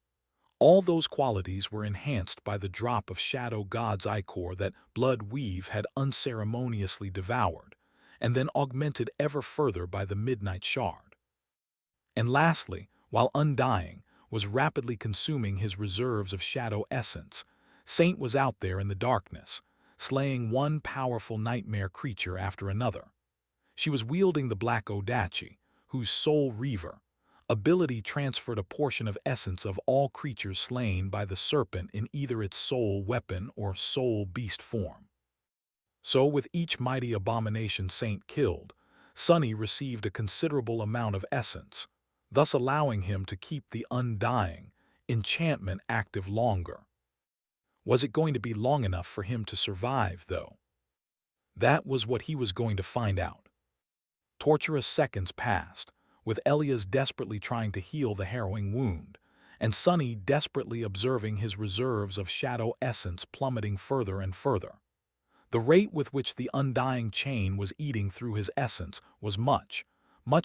All those qualities were enhanced by the drop of Shadow God's ichor that Blood Weave had unceremoniously devoured, and then augmented ever further by the Midnight Shard. And lastly, while undying, was rapidly consuming his reserves of shadow essence, Saint was out there in the darkness, slaying one powerful nightmare creature after another. She was wielding the Black Odachi, whose Soul Reaver ability transferred a portion of essence of all creatures slain by the serpent in either its soul weapon or soul beast form. So with each mighty abomination Saint killed, Sonny received a considerable amount of essence, thus allowing him to keep the undying enchantment active longer. Was it going to be long enough for him to survive, though? That was what he was going to find out. Torturous seconds passed, with Elias desperately trying to heal the harrowing wound, and Sonny desperately observing his reserves of shadow essence plummeting further and further. The rate with which the undying chain was eating through his essence was much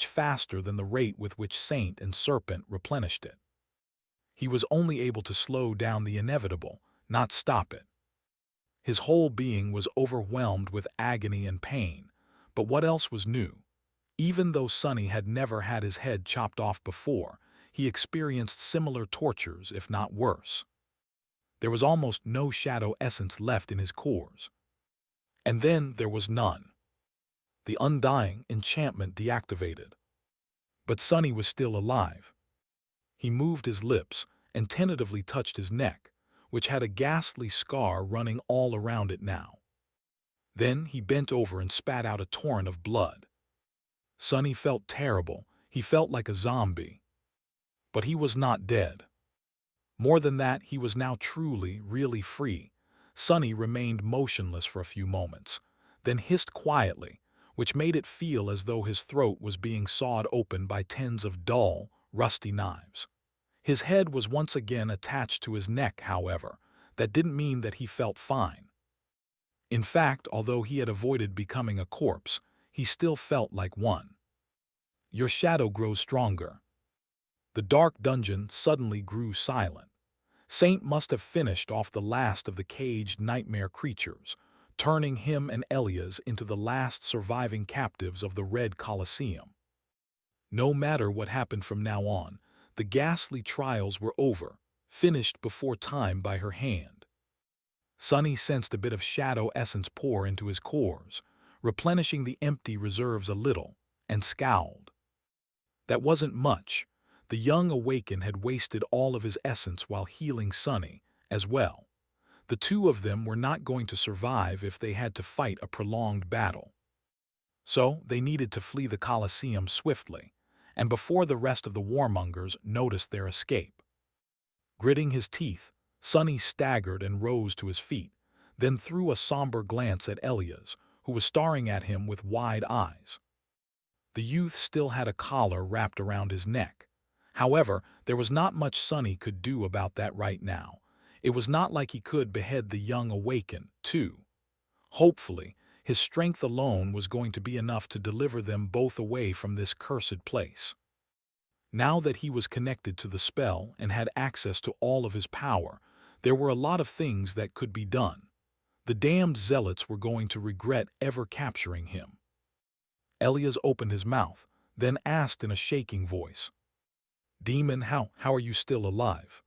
faster than the rate with which Saint and Serpent replenished it. He was only able to slow down the inevitable, not stop it. His whole being was overwhelmed with agony and pain, but what else was new? Even though Sonny had never had his head chopped off before, he experienced similar tortures, if not worse. There was almost no shadow essence left in his cores. And then there was none. The undying enchantment deactivated. But Sonny was still alive. He moved his lips and tentatively touched his neck, which had a ghastly scar running all around it now. Then he bent over and spat out a torrent of blood. Sonny felt terrible. He felt like a zombie. But he was not dead. More than that, he was now truly, really free. Sonny remained motionless for a few moments, then hissed quietly, which made it feel as though his throat was being sawed open by tens of dull, rusty knives. His head was once again attached to his neck, however. That didn't mean that he felt fine. In fact, although he had avoided becoming a corpse, he still felt like one. Your shadow grows stronger. The dark dungeon suddenly grew silent. Saint must have finished off the last of the caged nightmare creatures, turning him and Elias into the last surviving captives of the Red Colosseum. No matter what happened from now on, the ghastly trials were over, finished before time by her hand. Sonny sensed a bit of shadow essence pour into his cores, replenishing the empty reserves a little, and scowled. That wasn't much. The young Awaken had wasted all of his essence while healing Sonny, as well. The two of them were not going to survive if they had to fight a prolonged battle. So they needed to flee the Colosseum swiftly, and before the rest of the warmongers noticed their escape. Gritting his teeth, Sonny staggered and rose to his feet, then threw a somber glance at Elias, who was staring at him with wide eyes. The youth still had a collar wrapped around his neck. However, there was not much Sonny could do about that right now. It was not like he could behead the young Awaken, too. Hopefully, his strength alone was going to be enough to deliver them both away from this cursed place. Now that he was connected to the spell and had access to all of his power, there were a lot of things that could be done. The damned zealots were going to regret ever capturing him. Elias opened his mouth, then asked in a shaking voice, "Demon, how are you still alive?"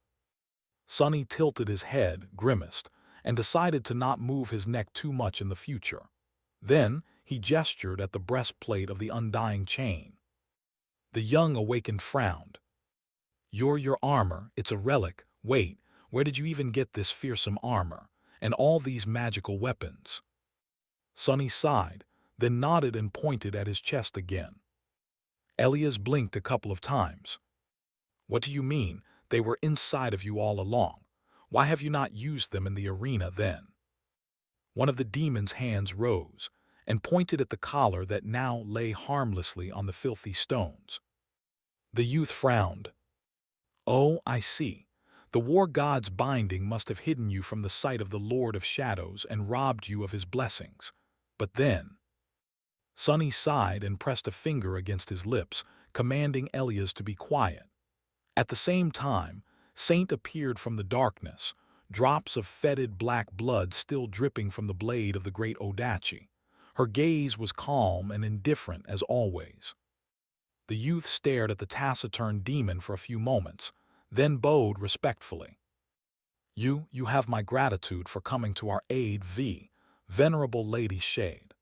Sonny tilted his head, grimaced, and decided to not move his neck too much in the future. Then he gestured at the breastplate of the undying chain. The young Awakened frowned. Your armor, it's a relic. Wait, where did you even get this fearsome armor, and all these magical weapons?" Sonny sighed, then nodded and pointed at his chest again. Elias blinked a couple of times. "What do you mean? They were inside of you all along. Why have you not used them in the arena then?" One of the demon's hands rose and pointed at the collar that now lay harmlessly on the filthy stones. The youth frowned. "Oh, I see. The war god's binding must have hidden you from the sight of the Lord of Shadows and robbed you of his blessings. But then—" Sonny sighed and pressed a finger against his lips, commanding Elias to be quiet. At the same time, Saint appeared from the darkness, drops of fetid black blood still dripping from the blade of the great Odachi. Her gaze was calm and indifferent as always. The youth stared at the taciturn demon for a few moments, then bowed respectfully. You have my gratitude for coming to our aid, Venerable Lady Shade."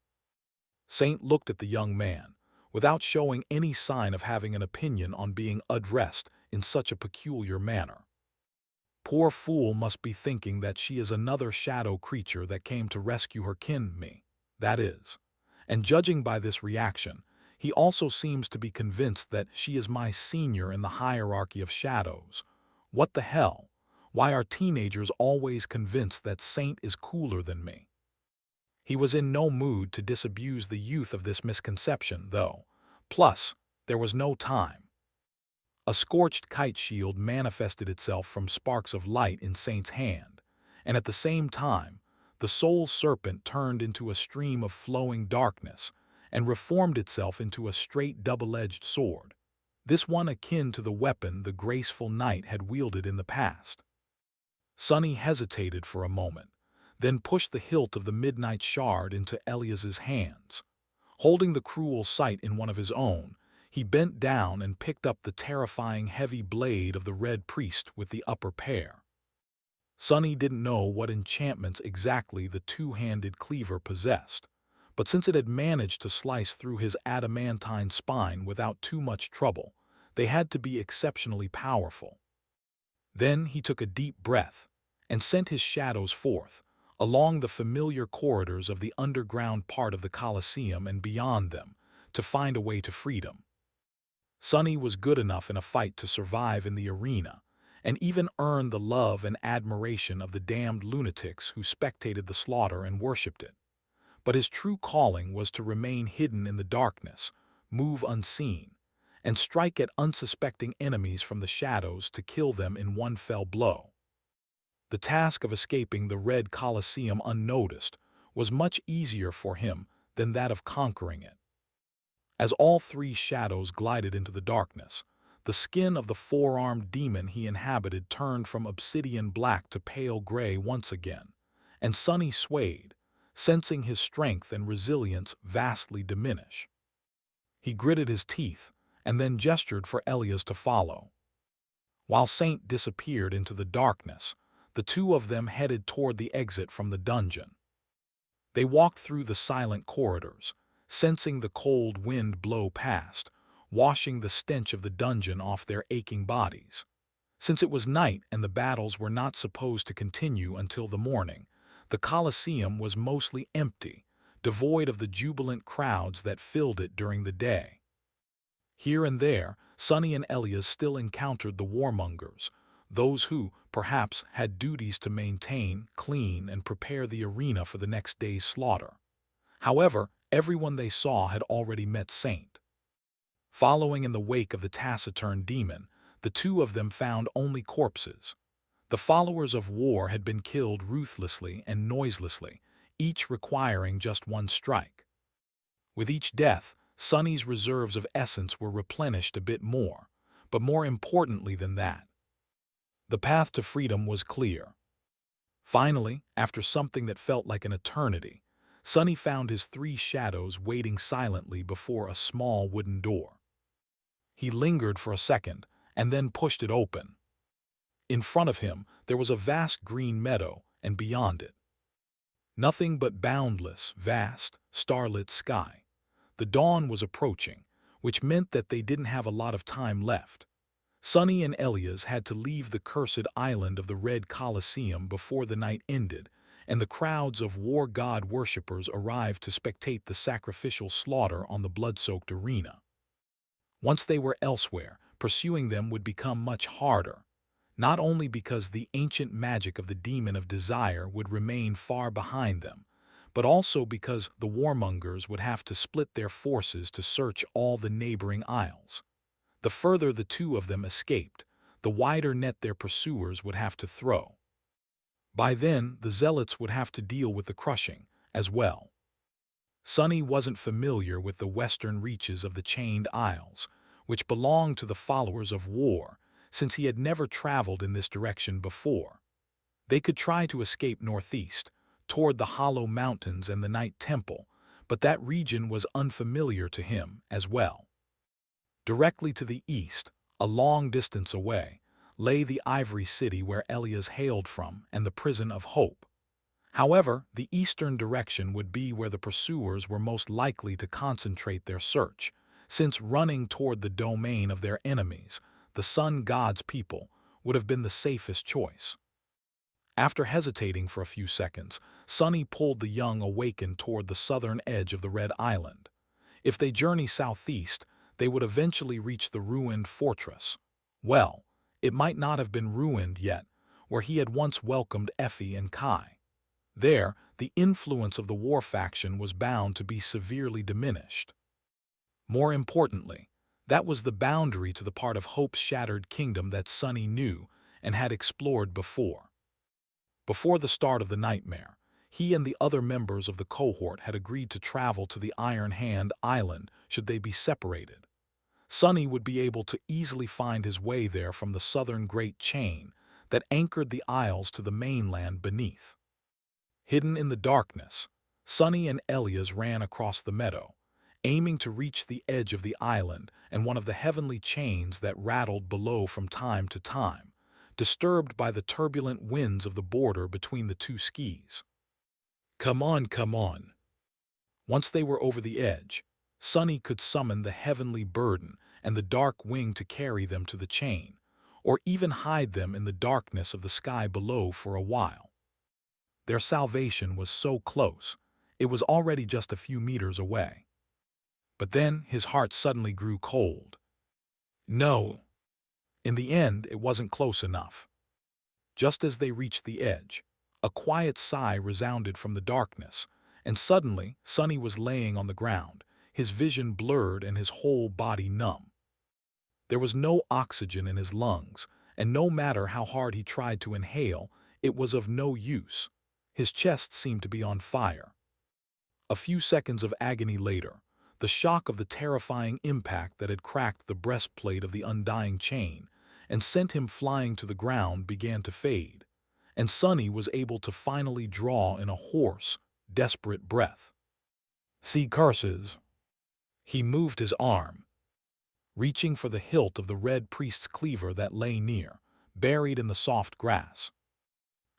Saint looked at the young man, without showing any sign of having an opinion on being addressed in such a peculiar manner. Poor fool must be thinking that she is another shadow creature that came to rescue her me, that is. And judging by this reaction, he also seems to be convinced that she is my senior in the hierarchy of shadows. What the hell? Why are teenagers always convinced that Saint is cooler than me? He was in no mood to disabuse the youth of this misconception, though. Plus, there was no time. A scorched kite shield manifested itself from sparks of light in Saint's hand, and at the same time, the soul serpent turned into a stream of flowing darkness and reformed itself into a straight double-edged sword, this one akin to the weapon the graceful knight had wielded in the past. Sonny hesitated for a moment, then pushed the hilt of the midnight shard into Elias's hands. Holding the cruel sight in one of his own, he bent down and picked up the terrifying heavy blade of the Red Priest with the upper pair. Sonny didn't know what enchantments exactly the two-handed cleaver possessed, but since it had managed to slice through his adamantine spine without too much trouble, they had to be exceptionally powerful. Then he took a deep breath and sent his shadows forth, along the familiar corridors of the underground part of the Colosseum and beyond them, to find a way to freedom. Sonny was good enough in a fight to survive in the arena, and even earn the love and admiration of the damned lunatics who spectated the slaughter and worshipped it. But his true calling was to remain hidden in the darkness, move unseen, and strike at unsuspecting enemies from the shadows to kill them in one fell blow. The task of escaping the Red Colosseum unnoticed was much easier for him than that of conquering it. As all three shadows glided into the darkness, the skin of the four-armed demon he inhabited turned from obsidian black to pale gray once again, and Sonny swayed, sensing his strength and resilience vastly diminish. He gritted his teeth and then gestured for Elias to follow. While Saint disappeared into the darkness, the two of them headed toward the exit from the dungeon. They walked through the silent corridors, sensing the cold wind blow past, washing the stench of the dungeon off their aching bodies. Since it was night and the battles were not supposed to continue until the morning, the Colosseum was mostly empty, devoid of the jubilant crowds that filled it during the day. Here and there, Sonny and Elias still encountered the warmongers, those who, perhaps, had duties to maintain, clean, and prepare the arena for the next day's slaughter. However, everyone they saw had already met Saint. Following in the wake of the taciturn demon, the two of them found only corpses. The followers of war had been killed ruthlessly and noiselessly, each requiring just one strike. With each death, Sonny's reserves of essence were replenished a bit more, but more importantly than that, the path to freedom was clear. Finally, after something that felt like an eternity, Sonny found his three shadows waiting silently before a small wooden door. He lingered for a second and then pushed it open. In front of him, there was a vast green meadow, and beyond it, nothing but boundless, vast, starlit sky. The dawn was approaching, which meant that they didn't have a lot of time left. Sonny and Elias had to leave the cursed island of the Red Colosseum before the night ended, and the crowds of war god worshippers arrived to spectate the sacrificial slaughter on the blood-soaked arena. Once they were elsewhere, pursuing them would become much harder, not only because the ancient magic of the demon of desire would remain far behind them, but also because the warmongers would have to split their forces to search all the neighboring isles. The further the two of them escaped, the wider net their pursuers would have to throw. By then, the zealots would have to deal with the crushing, as well. Sonny wasn't familiar with the western reaches of the Chained Isles, which belonged to the followers of war, since he had never traveled in this direction before. They could try to escape northeast, toward the Hollow Mountains and the Night Temple, but that region was unfamiliar to him as well. Directly to the east, a long distance away, lay the Ivory City where Elias hailed from and the Prison of Hope. However, the eastern direction would be where the pursuers were most likely to concentrate their search, since running toward the domain of their enemies, the Sun God's people, would have been the safest choice. After hesitating for a few seconds, Sonny pulled the young awakened toward the southern edge of the Red Island. If they journey southeast, they would eventually reach the ruined fortress. Well, it might not have been ruined yet, where he had once welcomed Effie and Kai. There, the influence of the war faction was bound to be severely diminished. More importantly, that was the boundary to the part of Hope's shattered kingdom that Sonny knew and had explored before. Before the start of the nightmare, he and the other members of the cohort had agreed to travel to the Iron Hand Island should they be separated. Sonny would be able to easily find his way there from the southern Great Chain that anchored the isles to the mainland beneath. Hidden in the darkness, Sonny and Elias ran across the meadow, aiming to reach the edge of the island and one of the heavenly chains that rattled below from time to time, disturbed by the turbulent winds of the border between the two skis. Come on, come on. Once they were over the edge, Sunny could summon the heavenly burden and the dark wing to carry them to the chain, or even hide them in the darkness of the sky below for a while. Their salvation was so close, it was already just a few meters away. But then his heart suddenly grew cold. No. In the end, it wasn't close enough. Just as they reached the edge, a quiet sigh resounded from the darkness, and suddenly Sunny was laying on the ground, his vision blurred and his whole body numb. There was no oxygen in his lungs, and no matter how hard he tried to inhale, it was of no use. His chest seemed to be on fire. A few seconds of agony later, the shock of the terrifying impact that had cracked the breastplate of the undying chain and sent him flying to the ground began to fade, and Sunny was able to finally draw in a hoarse, desperate breath. "See curses." He moved his arm, reaching for the hilt of the red priest's cleaver that lay near, buried in the soft grass.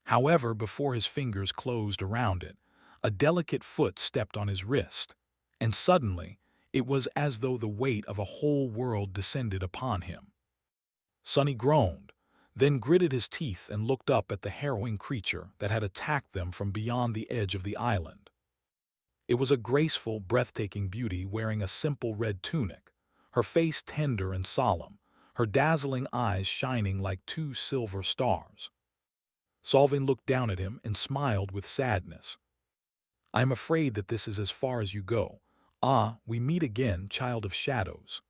However, before his fingers closed around it, a delicate foot stepped on his wrist, and suddenly it was as though the weight of a whole world descended upon him. Sunny groaned, then gritted his teeth and looked up at the harrowing creature that had attacked them from beyond the edge of the island. It was a graceful, breathtaking beauty wearing a simple red tunic, her face tender and solemn, her dazzling eyes shining like two silver stars. Solvin looked down at him and smiled with sadness. "I am afraid that this is as far as you go. Ah, we meet again, child of shadows."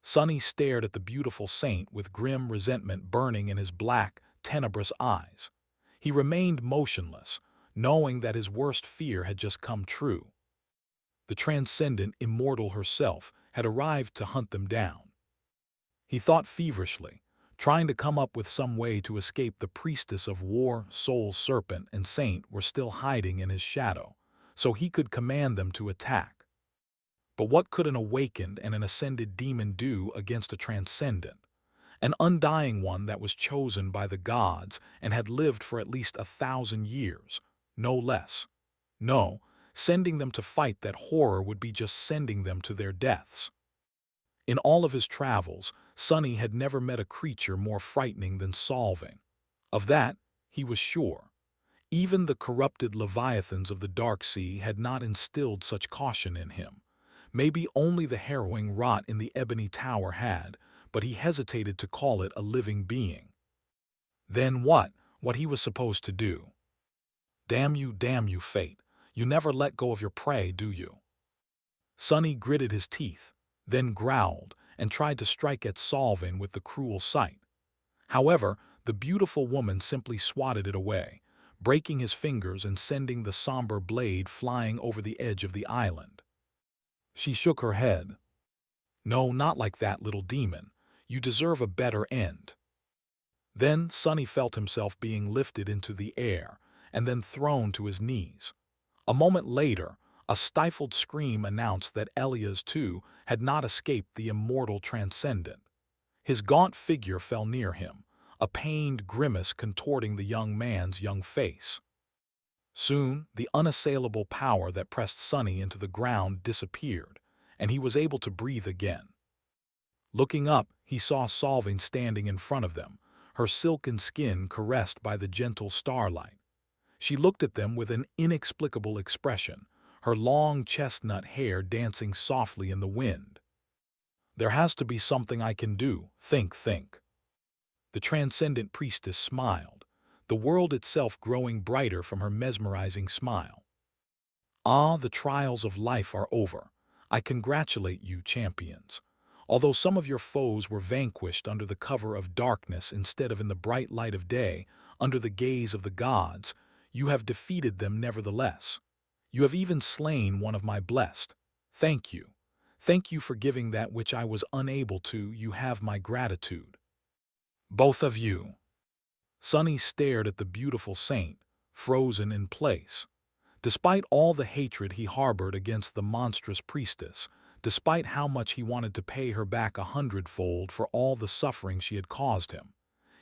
Sunny stared at the beautiful saint with grim resentment burning in his black, tenebrous eyes. He remained motionless, knowing that his worst fear had just come true. The transcendent immortal herself had arrived to hunt them down. He thought feverishly, trying to come up with some way to escape the priestess of war, soul serpent, and saint were still hiding in his shadow, so he could command them to attack. But what could an awakened and an ascended demon do against a transcendent, an undying one that was chosen by the gods and had lived for at least 1,000 years, no less? No, sending them to fight that horror would be just sending them to their deaths. In all of his travels, Sunny had never met a creature more frightening than Solving. Of that, he was sure. Even the corrupted leviathans of the Dark Sea had not instilled such caution in him. Maybe only the harrowing rot in the Ebony Tower had, but he hesitated to call it a living being. Then what he was supposed to do? Damn you, fate. You never let go of your prey, do you? Sunny gritted his teeth, then growled and tried to strike at Solvin with the cruel sight. However, the beautiful woman simply swatted it away, breaking his fingers and sending the somber blade flying over the edge of the island. She shook her head. "No, not like that, little demon. You deserve a better end." Then Sunny felt himself being lifted into the air and then thrown to his knees. A moment later, a stifled scream announced that Elias, too, had not escaped the immortal transcendent. His gaunt figure fell near him, a pained grimace contorting the young man's young face. Soon, the unassailable power that pressed Sunny into the ground disappeared, and he was able to breathe again. Looking up, he saw Solving standing in front of them, her silken skin caressed by the gentle starlight. She looked at them with an inexplicable expression, her long chestnut hair dancing softly in the wind. "There has to be something I can do, think. The transcendent priestess smiled, the world itself growing brighter from her mesmerizing smile. "Ah, the trials of life are over. I congratulate you, champions. Although some of your foes were vanquished under the cover of darkness instead of in the bright light of day, under the gaze of the gods, you have defeated them nevertheless. You have even slain one of my blessed. Thank you. Thank you for giving that which I was unable to. You have my gratitude." "Both of you." Sunny stared at the beautiful saint, frozen in place. Despite all the hatred he harbored against the monstrous priestess, despite how much he wanted to pay her back 100-fold for all the suffering she had caused him,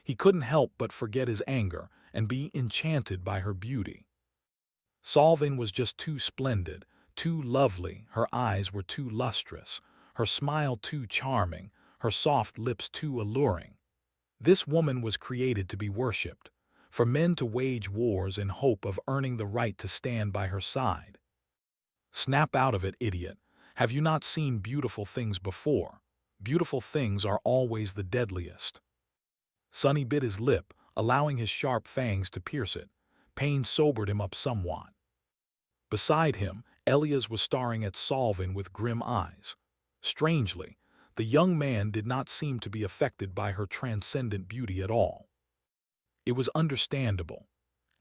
he couldn't help but forget his anger and be enchanted by her beauty. Solvin was just too splendid, too lovely, her eyes were too lustrous, her smile too charming, her soft lips too alluring. This woman was created to be worshipped, for men to wage wars in hope of earning the right to stand by her side. Snap out of it, idiot. Have you not seen beautiful things before? Beautiful things are always the deadliest. Sonny bit his lip, allowing his sharp fangs to pierce it. Pain sobered him up somewhat. Beside him, Elias was staring at Solvin with grim eyes. Strangely, the young man did not seem to be affected by her transcendent beauty at all. It was understandable.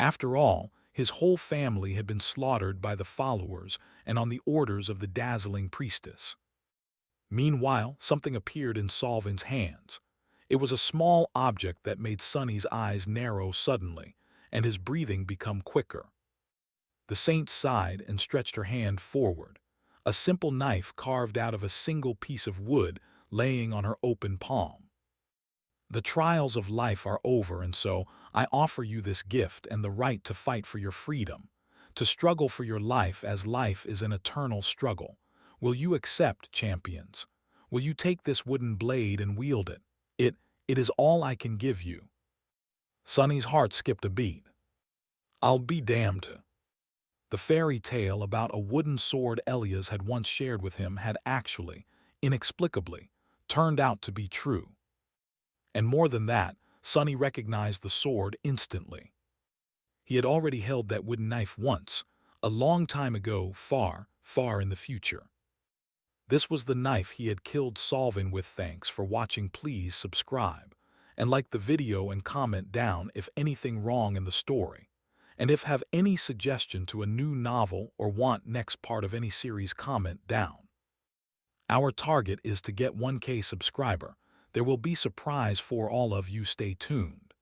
After all, his whole family had been slaughtered by the followers and on the orders of the dazzling priestess. Meanwhile, something appeared in Solvin's hands. It was a small object that made Sonny's eyes narrow suddenly, and his breathing become quicker. The saint sighed and stretched her hand forward, a simple knife carved out of a single piece of wood laying on her open palm. The trials of life are over, and so I offer you this gift and the right to fight for your freedom, to struggle for your life as life is an eternal struggle. Will you accept, champions? Will you take this wooden blade and wield it? It is all I can give you. Sonny's heart skipped a beat. I'll be damned. The fairy tale about a wooden sword Elias had once shared with him had actually, inexplicably, turned out to be true. And more than that, Sonny recognized the sword instantly. He had already held that wooden knife once, a long time ago, far, far in the future. This was the knife he had killed Solvin with. Thanks for watching. Please subscribe, and like the video and comment down if anything wrong in the story. And if have any suggestion to a new novel or want next part of any series, comment down. Our target is to get 1K subscriber. There will be surprise for all of you. Stay tuned.